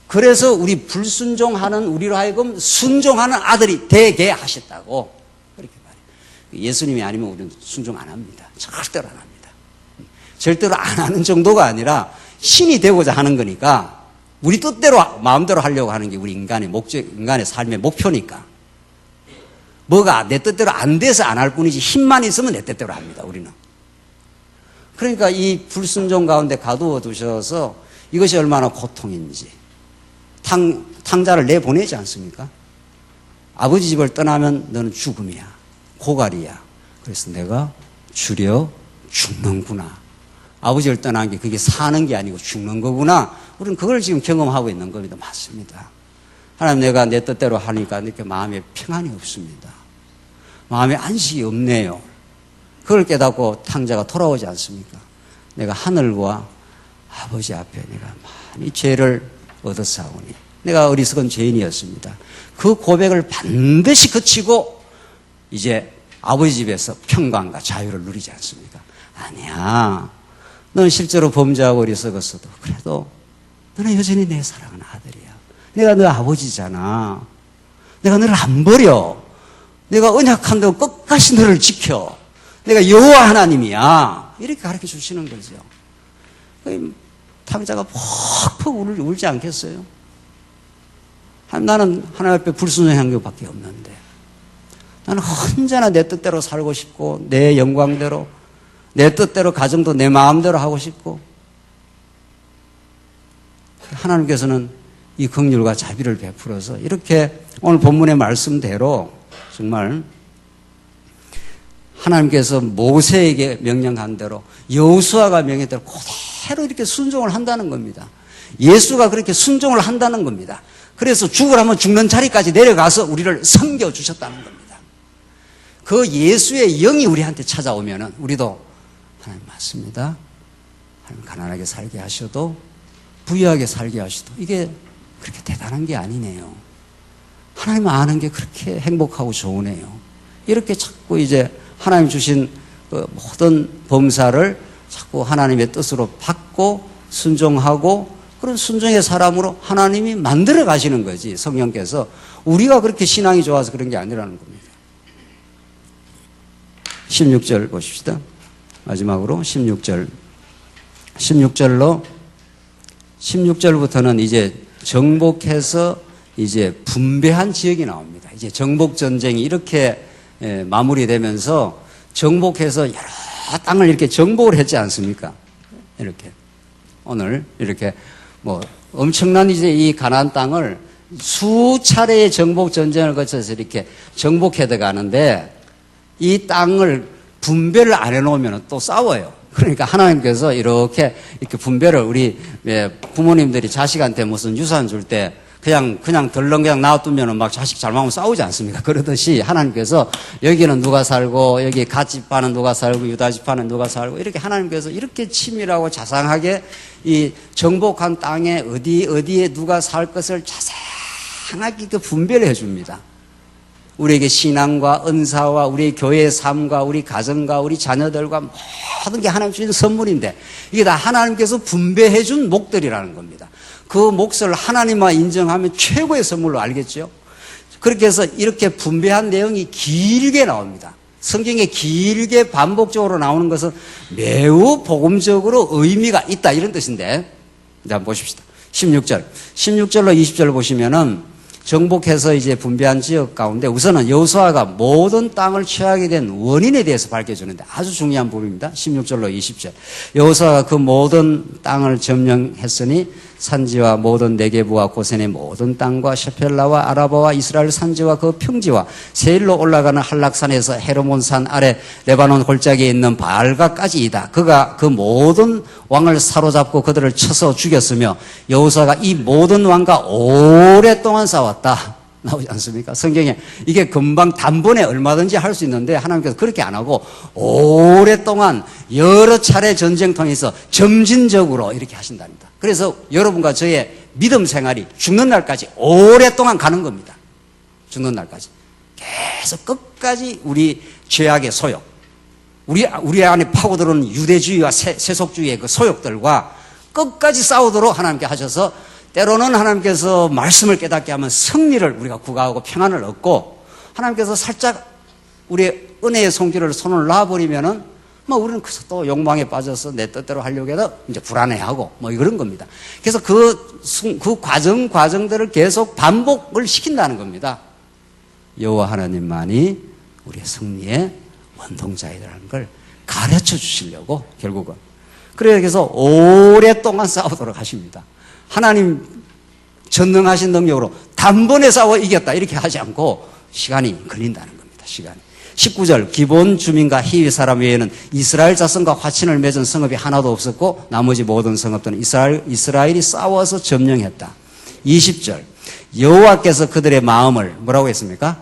A: 그래서 우리 불순종하는 우리로 하여금 순종하는 아들이 되게 하셨다고 그렇게 말해요. 예수님이 아니면 우리는 순종 안 합니다. 절대로 안 합니다. 절대로 안 하는 정도가 아니라 신이 되고자 하는 거니까 우리 뜻대로 마음대로 하려고 하는 게 우리 인간의 목적, 인간의 삶의 목표니까 뭐가 내 뜻대로 안 돼서 안 할 뿐이지 힘만 있으면 내 뜻대로 합니다. 우리는. 그러니까 이 불순종 가운데 가두어 두셔서 이것이 얼마나 고통인지 탕자를 내보내지 않습니까? 아버지 집을 떠나면 너는 죽음이야. 고갈이야. 그래서 내가 줄여 죽는구나. 아버지를 떠난 게 그게 사는 게 아니고 죽는 거구나. 우리는 그걸 지금 경험하고 있는 겁니다. 맞습니다. 하나님 내가 내 뜻대로 하니까 이렇게 마음에 평안이 없습니다. 마음에 안식이 없네요. 그걸 깨닫고 탕자가 돌아오지 않습니까? 내가 하늘과 아버지 앞에 내가 많이 죄를 얻었사오니 내가 어리석은 죄인이었습니다. 그 고백을 반드시 그치고 이제 아버지 집에서 평강과 자유를 누리지 않습니까? 아니야. 너는 실제로 범죄하고 어리석었어도 그래도 너는 여전히 내 사랑하는 아들이야. 내가 너 아버지잖아. 내가 너를 안 버려. 내가 언약한 대로 끝까지 너를 지켜. 내가 여호와 하나님이야. 이렇게 가르쳐 주시는 거죠. 탕자가 퍽퍽 울지 않겠어요? 나는 하나님 앞에 불순종한 것밖에 없는데 나는 언제나 내 뜻대로 살고 싶고 내 영광대로 내 뜻대로 가정도 내 마음대로 하고 싶고 하나님께서는 이 긍휼과 자비를 베풀어서 이렇게 오늘 본문의 말씀대로 정말 하나님께서 모세에게 명령한 대로 여호수아가 명령한 대로 그대로 이렇게 순종을 한다는 겁니다. 예수가 그렇게 순종을 한다는 겁니다. 그래서 죽으라면 죽는 자리까지 내려가서 우리를 섬겨주셨다는 겁니다. 그 예수의 영이 우리한테 찾아오면은 우리도 하나님 맞습니다. 하나님 가난하게 살게 하셔도 부유하게 살게 하셔도 이게 그렇게 대단한 게 아니네요. 하나님 아는 게 그렇게 행복하고 좋으네요. 이렇게 자꾸 이제 하나님 주신 그 모든 범사를 자꾸 하나님의 뜻으로 받고 순종하고 그런 순종의 사람으로 하나님이 만들어 가시는 거지. 성령께서 우리가 그렇게 신앙이 좋아서 그런 게 아니라는 겁니다. 16절 보십시다. 마지막으로 16절. 16절부터는 이제 정복해서 이제 분배한 지역이 나옵니다. 이제 정복 전쟁이 이렇게 마무리되면서 정복해서 여러 땅을 이렇게 정복을 했지 않습니까? 이렇게. 오늘 이렇게 뭐 엄청난 이제 이 가나안 땅을 수차례의 정복 전쟁을 거쳐서 이렇게 정복해 들어가는데 이 땅을 분배를 안 해놓으면 또 싸워요. 그러니까 하나님께서 이렇게 분배를 우리 부모님들이 자식한테 무슨 유산 줄 때 그냥 덜렁 그냥 놔두면은 막 자식 잘못하면 싸우지 않습니까? 그러듯이 하나님께서 여기는 누가 살고 여기 갓집파는 누가 살고 유다집파는 누가 살고 이렇게 하나님께서 이렇게 치밀하고 자상하게 이 정복한 땅에 어디에 누가 살 것을 자상하게 그 분배를 해줍니다. 우리에게 신앙과 은사와 우리 교회의 삶과 우리 가정과 우리 자녀들과 모든 게 하나님 주신 선물인데 이게 다 하나님께서 분배해 준 목들이라는 겁니다. 그 몫을 하나님만 인정하면 최고의 선물로 알겠죠? 그렇게 해서 이렇게 분배한 내용이 길게 나옵니다. 성경에 길게 반복적으로 나오는 것은 매우 복음적으로 의미가 있다 이런 뜻인데 자, 한번 보십시다. 16절로 20절을 보시면은 정복해서 이제 분배한 지역 가운데 우선은 여호수아가 모든 땅을 취하게 된 원인에 대해서 밝혀주는데 아주 중요한 부분입니다. 16절로 20절. 여호수아가 그 모든 땅을 점령했으니 산지와 모든 네게부와 고센의 모든 땅과 셰펠라와 아라바와 이스라엘 산지와 그 평지와 세일로 올라가는 한락산에서 헤르몬산 아래 레바논 골짜기에 있는 바알가까지이다. 그가 그 모든 왕을 사로잡고 그들을 쳐서 죽였으며 여호수아가 이 모든 왕과 오랫동안 싸웠다. 나오지 않습니까? 성경에 이게 금방 단번에 얼마든지 할 수 있는데 하나님께서 그렇게 안 하고 오랫동안 여러 차례 전쟁 통해서 점진적으로 이렇게 하신답니다. 그래서 여러분과 저의 믿음 생활이 죽는 날까지 오랫동안 가는 겁니다. 죽는 날까지. 계속 끝까지 우리 죄악의 소욕, 우리 안에 파고들어오는 유대주의와 세속주의의 그 소욕들과 끝까지 싸우도록 하나님께 하셔서 때로는 하나님께서 말씀을 깨닫게 하면 승리를 우리가 구가하고 평안을 얻고 하나님께서 살짝 우리의 은혜의 손길을 손을 놔버리면은 뭐 우리는 또 욕망에 빠져서 내 뜻대로 하려고 해도 이제 불안해하고 뭐 이런 겁니다. 그래서 그 과정들을 계속 반복을 시킨다는 겁니다. 여호와 하나님만이 우리의 승리의 원동자이라는 걸 가르쳐 주시려고 결국은 그래서 오랫동안 싸우도록 하십니다. 하나님 전능하신 능력으로 단번에 싸워 이겼다 이렇게 하지 않고 시간이 걸린다는 겁니다. 시간이. 19절 기본 주민과 히위 사람 외에는 이스라엘 자손과 화친을 맺은 성읍이 하나도 없었고 나머지 모든 성읍들은 이스라엘이 싸워서 점령했다. 20절 여호와께서 그들의 마음을 뭐라고 했습니까?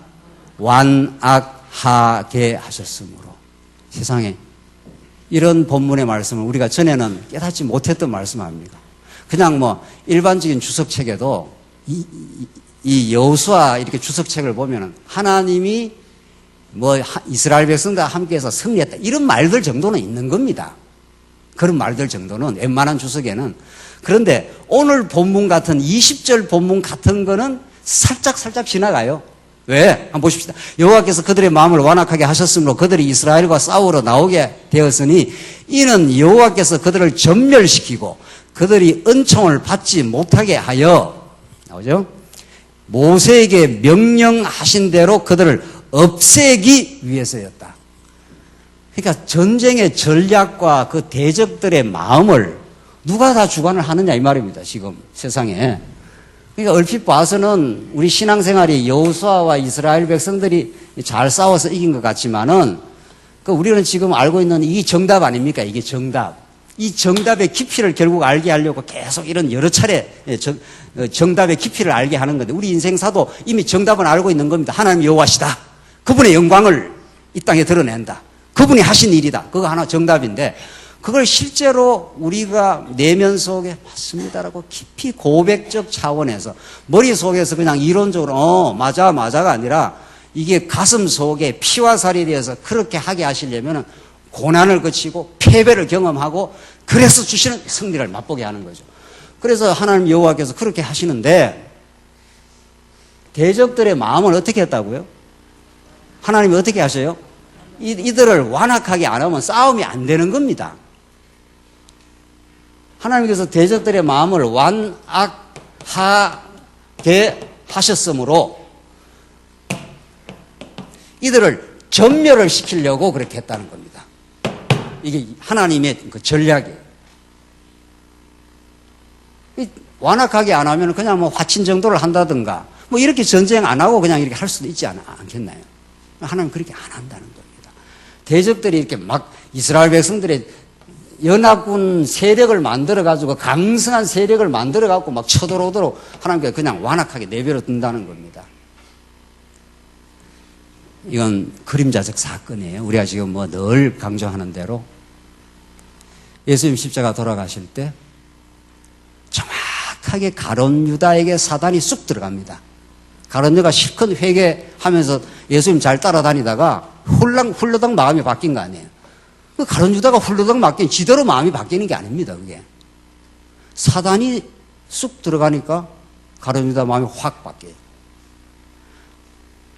A: 완악하게 하셨으므로. 세상에 이런 본문의 말씀을 우리가 전에는 깨닫지 못했던 말씀 아닙니까? 그냥 뭐 일반적인 주석책에도 이 여호수아 이렇게 주석책을 보면은 하나님이 뭐 이스라엘 백성들과 함께해서 승리했다 이런 말들 정도는 있는 겁니다. 그런 말들 정도는 웬만한 주석에는. 그런데 오늘 본문 같은 20절 본문 같은 거는 살짝 지나가요. 왜? 한번 보십시다. 여호와께서 그들의 마음을 완악하게 하셨으므로 그들이 이스라엘과 싸우러 나오게 되었으니 이는 여호와께서 그들을 전멸시키고 그들이 은총을 받지 못하게 하여 나오죠? 모세에게 명령하신 대로 그들을 없애기 위해서였다. 그러니까 전쟁의 전략과 그 대적들의 마음을 누가 다 주관을 하느냐 이 말입니다. 지금 세상에. 그러니까 얼핏 봐서는 우리 신앙생활이 여호수아와 이스라엘 백성들이 잘 싸워서 이긴 것 같지만은 그 우리는 지금 알고 있는 이 정답 아닙니까? 이게 정답. 이 정답의 깊이를 결국 알게 하려고 계속 이런 여러 차례 정답의 깊이를 알게 하는 건데 우리 인생사도 이미 정답은 알고 있는 겁니다. 하나님 여호와시다. 그분의 영광을 이 땅에 드러낸다. 그분이 하신 일이다. 그거 하나 정답인데 그걸 실제로 우리가 내면 속에 맞습니다라고 깊이 고백적 차원에서 머릿속에서 그냥 이론적으로 맞아가 아니라 이게 가슴 속에 피와 살이 되어서 그렇게 하게 하시려면 고난을 거치고 패배를 경험하고 그래서 주시는 승리를 맛보게 하는 거죠. 그래서 하나님 여호와께서 그렇게 하시는데 대적들의 마음을 어떻게 했다고요? 하나님이 어떻게 하셔요? 이들을 완악하게 안 하면 싸움이 안 되는 겁니다. 하나님께서 대적들의 마음을 완악하게 하셨으므로 이들을 전멸을 시키려고 그렇게 했다는 겁니다. 이게 하나님의 그 전략이에요. 완악하게 안 하면 그냥 뭐 화친 정도를 한다든가 뭐 이렇게 전쟁 안 하고 그냥 이렇게 할 수도 있지 않겠나요? 하나님 그렇게 안 한다는 겁니다. 대적들이 이렇게 막 이스라엘 백성들의 연합군 세력을 만들어가지고 강성한 세력을 만들어갖고 막 쳐들어오도록 하나님께서 그냥 완악하게 내버려 둔다는 겁니다. 이건 그림자적 사건이에요. 우리가 지금 뭐 늘 강조하는 대로 예수님 십자가 돌아가실 때 정확하게 가룟 유다에게 사단이 쑥 들어갑니다. 가룟 유다가 실컷 회개하면서 예수님 잘 따라다니다가 훌러덩 마음이 바뀐 거 아니에요. 그 가룟 유다가 훌러덩 바뀐 지대로 마음이 바뀌는 게 아닙니다. 그게 사단이 쑥 들어가니까 가룟 유다 마음이 확 바뀌어요.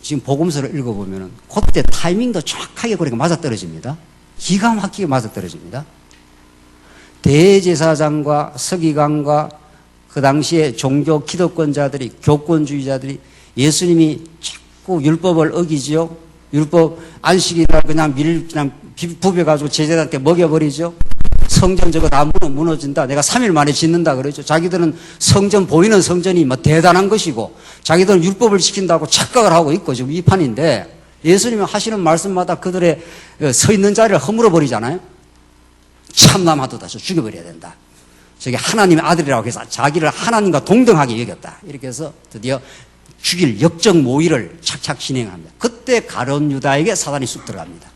A: 지금 복음서를 읽어보면 그때 타이밍도 정확하게 그렇게 맞아떨어집니다. 기가 막히게 맞아떨어집니다. 대제사장과 서기관과 그 당시에 종교 기득권자들이, 교권주의자들이 예수님이 자꾸 율법을 어기지요. 율법 안식이라 그냥 부벼가지고 제자들한테 먹여버리죠. 성전 저거 다 무너진다. 내가 3일 만에 짓는다 그러죠. 자기들은 성전, 보이는 성전이 뭐 대단한 것이고 자기들은 율법을 지킨다고 착각을 하고 있고 지금 이 판인데 예수님이 하시는 말씀마다 그들의 서 있는 자리를 허물어 버리잖아요. 참남하도다. 저 죽여버려야 된다. 저게 하나님의 아들이라고 해서 자기를 하나님과 동등하게 여겼다. 이렇게 해서 드디어 죽일 역적 모의를 착착 진행합니다. 그때 가룟 유다에게 사단이 쑥 들어갑니다.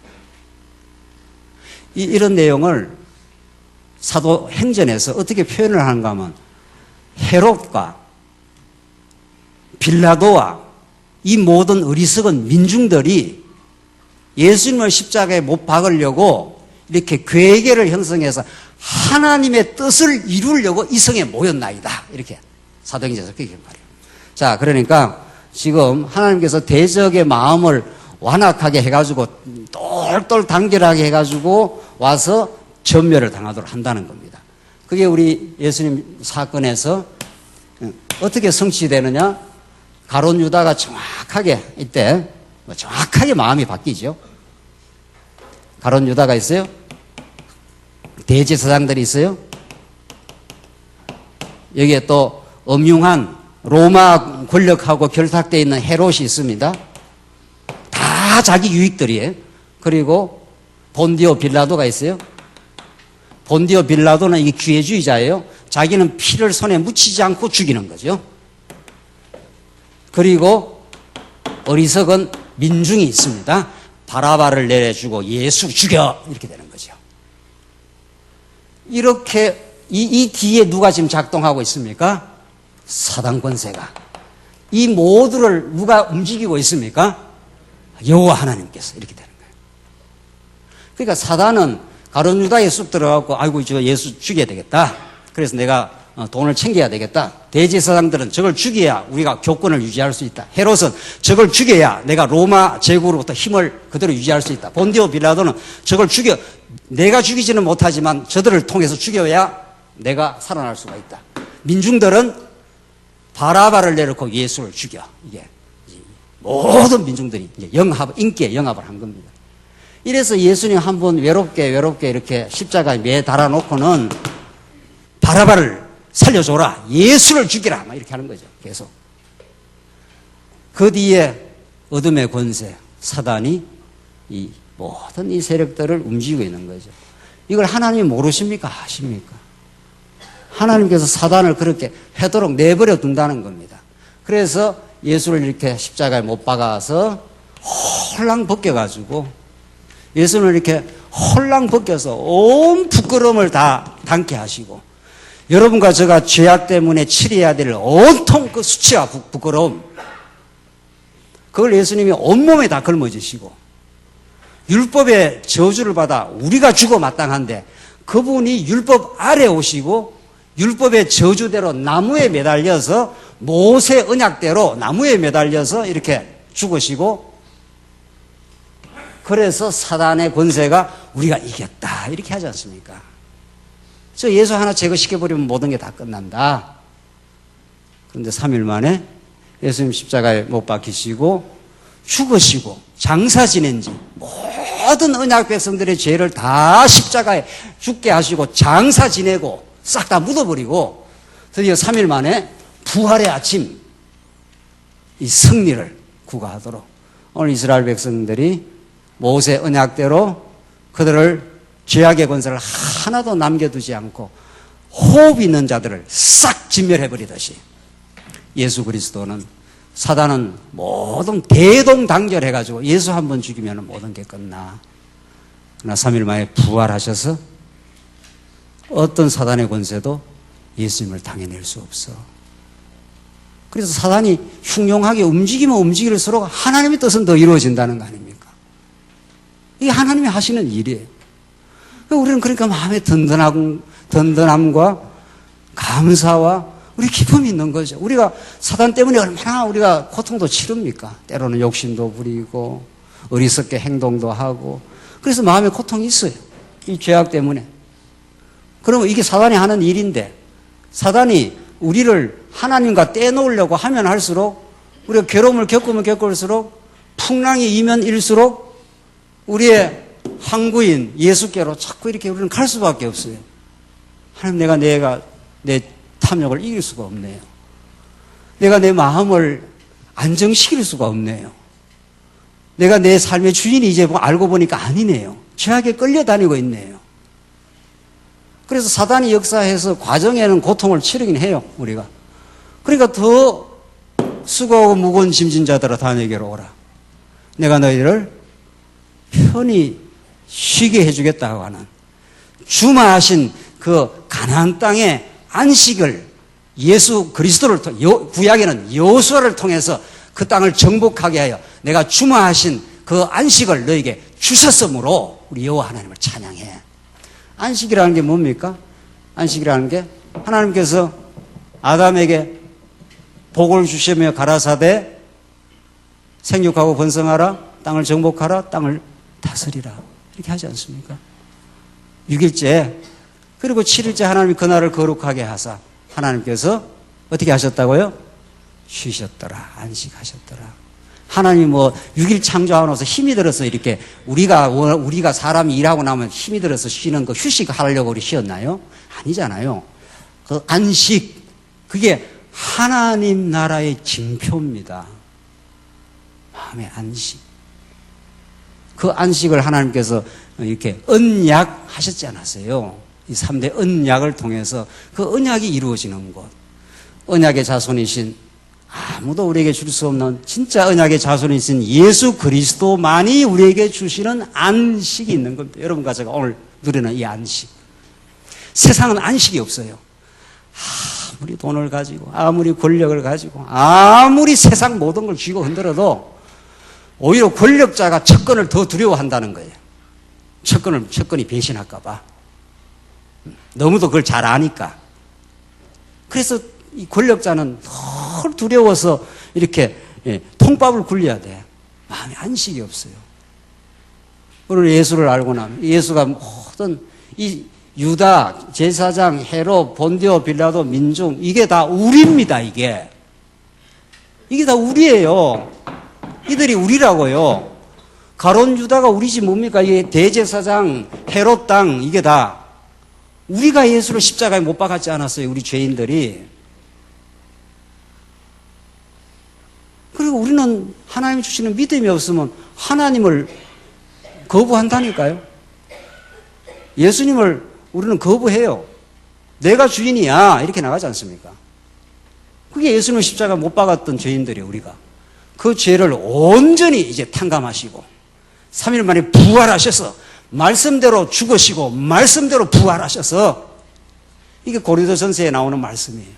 A: 이런 내용을 사도행전에서 어떻게 표현을 하는가 하면 헤롯과 빌라도와 이 모든 어리석은 민중들이 예수님을 십자가에 못 박으려고 이렇게 괴계를 형성해서 하나님의 뜻을 이루려고 이 성에 모였나이다. 이렇게 사도행전에서 그렇게 말해요. 자, 그러니까 지금 하나님께서 대적의 마음을 완악하게 해가지고 똘똘 단결하게 해가지고 와서 전멸을 당하도록 한다는 겁니다. 그게 우리 예수님 사건에서 어떻게 성취되느냐? 가룟 유다가 정확하게 이때 정확하게 마음이 바뀌죠. 가룟 유다가 있어요. 대제사장들이 있어요. 여기에 또 엄흉한 로마 권력하고 결탁되어 있는 헤롯이 있습니다. 다 자기 유익들이에요. 그리고 본디오 빌라도가 있어요. 본디오 빌라도는 이게 기회주의자예요. 자기는 피를 손에 묻히지 않고 죽이는 거죠. 그리고 어리석은 민중이 있습니다. 바라바를 내려주고 예수 죽여 이렇게 되는 거죠. 이렇게 이 뒤에 누가 지금 작동하고 있습니까? 사단 권세가. 이 모두를 누가 움직이고 있습니까? 여호와 하나님께서 이렇게 되는 거예요. 그러니까 사단은 가룟 유다에 쑥 들어가고 아이고 저 예수 죽여야 되겠다. 그래서 내가 돈을 챙겨야 되겠다. 대제사장들은 저걸 죽여야 우리가 교권을 유지할 수 있다. 헤롯은 저걸 죽여야 내가 로마 제국으로부터 힘을 그대로 유지할 수 있다. 본디오 빌라도는 저걸 죽여 내가 죽이지는 못하지만 저들을 통해서 죽여야 내가 살아날 수가 있다. 민중들은 바라바를 내놓고 예수를 죽여. 이게 모든 민중들이 이제 인기에 영합을 한 겁니다. 이래서 예수님 한 번 외롭게 이렇게 십자가에 매 달아놓고는 바라바를 살려줘라. 예수를 죽이라. 막 이렇게 하는 거죠. 계속. 그 뒤에 어둠의 권세, 사단이 이 모든 이 세력들을 움직이고 있는 거죠. 이걸 하나님이 모르십니까? 아십니까? 하나님께서 사단을 그렇게 하도록 내버려 둔다는 겁니다. 그래서 예수를 이렇게 십자가에 못 박아서 홀랑 벗겨가지고 예수를 이렇게 홀랑 벗겨서 온 부끄러움을 다 담게 하시고 여러분과 저가 죄악 때문에 치러야 될 온통 그 수치와 부끄러움 그걸 예수님이 온몸에 다 걸머지시고 율법의 저주를 받아 우리가 죽어 마땅한데 그분이 율법 아래 오시고 율법의 저주대로 나무에 매달려서 모세 언약대로 나무에 매달려서 이렇게 죽으시고 그래서 사단의 권세가 우리가 이겼다 이렇게 하지 않습니까? 저 예수 하나 제거시켜버리면 모든 게 다 끝난다. 그런데 3일 만에 예수님 십자가에 못 박히시고 죽으시고 장사 지낸 지 모든 언약 백성들의 죄를 다 십자가에 죽게 하시고 장사 지내고 싹 다 묻어버리고 드디어 3일 만에 부활의 아침 이 승리를 구가하도록 오늘 이스라엘 백성들이 모세 언약대로 그들을 죄악의 권세를 하나도 남겨두지 않고 호흡 있는 자들을 싹 진멸해버리듯이 예수 그리스도는 사단은 모든 대동단결해가지고 예수 한 번 죽이면 모든 게 끝나. 그러나 3일 만에 부활하셔서 어떤 사단의 권세도 예수님을 당해낼 수 없어. 그래서 사단이 흉용하게 움직이면 움직일수록 하나님의 뜻은 더 이루어진다는 거 아닙니까? 이게 하나님이 하시는 일이에요. 우리는 그러니까 마음의 든든함과 감사와 우리 기쁨이 있는 거죠. 우리가 사단 때문에 얼마나 우리가 고통도 치릅니까? 때로는 욕심도 부리고 어리석게 행동도 하고 그래서 마음에 고통이 있어요. 이 죄악 때문에. 그러면 이게 사단이 하는 일인데 사단이 우리를 하나님과 떼놓으려고 하면 할수록 우리가 괴로움을 겪으면 겪을수록 풍랑이 이면 일수록 우리의 항구인 예수께로 자꾸 이렇게 우리는 갈 수밖에 없어요. 하나님 내가 내 탐욕을 이길 수가 없네요. 내가 내 마음을 안정시킬 수가 없네요. 내가 내 삶의 주인이 이제 알고 보니까 아니네요. 죄악에 끌려다니고 있네요. 그래서 사단이 역사해서 과정에는 고통을 치르긴 해요, 우리가. 그러니까 더 수고하고 무거운 짐진 자들아 다 내게로 오라. 내가 너희를 편히 쉬게 해주겠다고 하는 주마하신 그 가나안 땅의 안식을 예수 그리스도를 통해 구약에는 여호수아를 통해서 그 땅을 정복하게 하여 내가 주마하신 그 안식을 너에게 주셨으므로 우리 여호와 하나님을 찬양해. 안식이라는 게 뭡니까? 안식이라는 게 하나님께서 아담에게 복을 주시며 가라사대 생육하고 번성하라, 땅을 정복하라, 땅을 다스리라 이렇게 하지 않습니까? 6일째 그리고 7일째 하나님이 그날을 거룩하게 하사 하나님께서 어떻게 하셨다고요? 쉬셨더라, 안식하셨더라. 하나님 6일 창조하면서 힘이 들어서 이렇게 우리가 사람이 일하고 나면 힘이 들어서 쉬는 거 휴식하려고 우리 쉬었나요? 아니잖아요. 그 안식, 그게 하나님 나라의 징표입니다. 마음의 안식. 그 안식을 하나님께서 이렇게 언약하셨지 않았어요? 이 3대 언약을 통해서 그 언약이 이루어지는 곳. 언약의 자손이신 아무도 우리에게 줄 수 없는 진짜 언약의 자손이신 예수 그리스도만이 우리에게 주시는 안식이 있는 겁니다. 여러분과 제가 오늘 누리는 이 안식. 세상은 안식이 없어요. 아무리 돈을 가지고 아무리 권력을 가지고 아무리 세상 모든 걸 쥐고 흔들어도 오히려 권력자가 척근을 더 두려워한다는 거예요. 척근이 배신할까 봐. 너무도 그걸 잘 아니까. 그래서 이 권력자는 덜 두려워서 이렇게 통밥을 굴려야 돼. 마음에 안식이 없어요. 오늘 예수를 알고 나면 예수가 모든 이 유다, 제사장, 헤롯, 본디오, 빌라도, 민중 이게 다 우리입니다. 이게 다 우리예요. 이들이 우리라고요. 가론 유다가 우리지 뭡니까? 이게 대제사장, 헤롯 땅 이게 다 우리가 예수를 십자가에 못 박았지 않았어요? 우리 죄인들이. 그리고 우리는 하나님 주시는 믿음이 없으면 하나님을 거부한다니까요. 예수님을 우리는 거부해요. 내가 주인이야 이렇게 나가지 않습니까? 그게 예수님 십자가 못 박았던 죄인들이에요. 우리가 그 죄를 온전히 이제 탕감하시고 3일 만에 부활하셔서 말씀대로 죽으시고 말씀대로 부활하셔서 이게 고린도전서에 나오는 말씀이에요.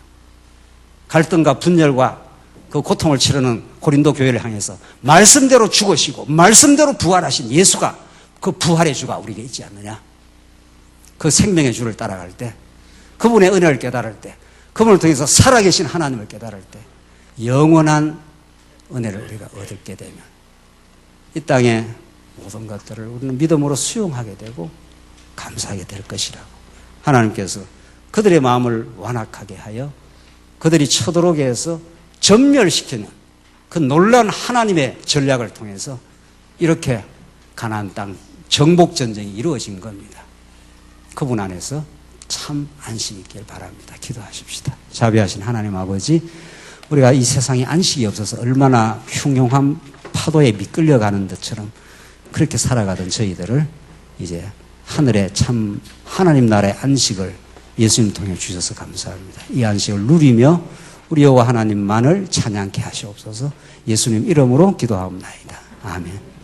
A: 갈등과 분열과 그 고통을 치르는 고린도 교회를 향해서 말씀대로 죽으시고 말씀대로 부활하신 예수가 그 부활의 주가 우리에게 있지 않느냐. 그 생명의 주를 따라갈 때 그분의 은혜를 깨달을 때 그분을 통해서 살아계신 하나님을 깨달을 때 영원한 은혜를 우리가 얻게 되면 이 땅의 모든 것들을 우리는 믿음으로 수용하게 되고 감사하게 될 것이라고 하나님께서 그들의 마음을 완악하게 하여 그들이 쳐들어오게 해서 전멸시키는 그 놀라운 하나님의 전략을 통해서 이렇게 가나안 땅 정복전쟁이 이루어진 겁니다. 그분 안에서 참 안식이 있길 바랍니다. 기도하십시다. 자비하신 하나님 아버지, 우리가 이 세상에 안식이 없어서 얼마나 흉흉한 파도에 미끌려가는 것처럼 그렇게 살아가던 저희들을 이제 하늘의 참 하나님 나라의 안식을 예수님 통해 주셔서 감사합니다. 이 안식을 누리며 우리 여호와 하나님만을 찬양케 하시옵소서. 예수님 이름으로 기도하옵나이다. 아멘.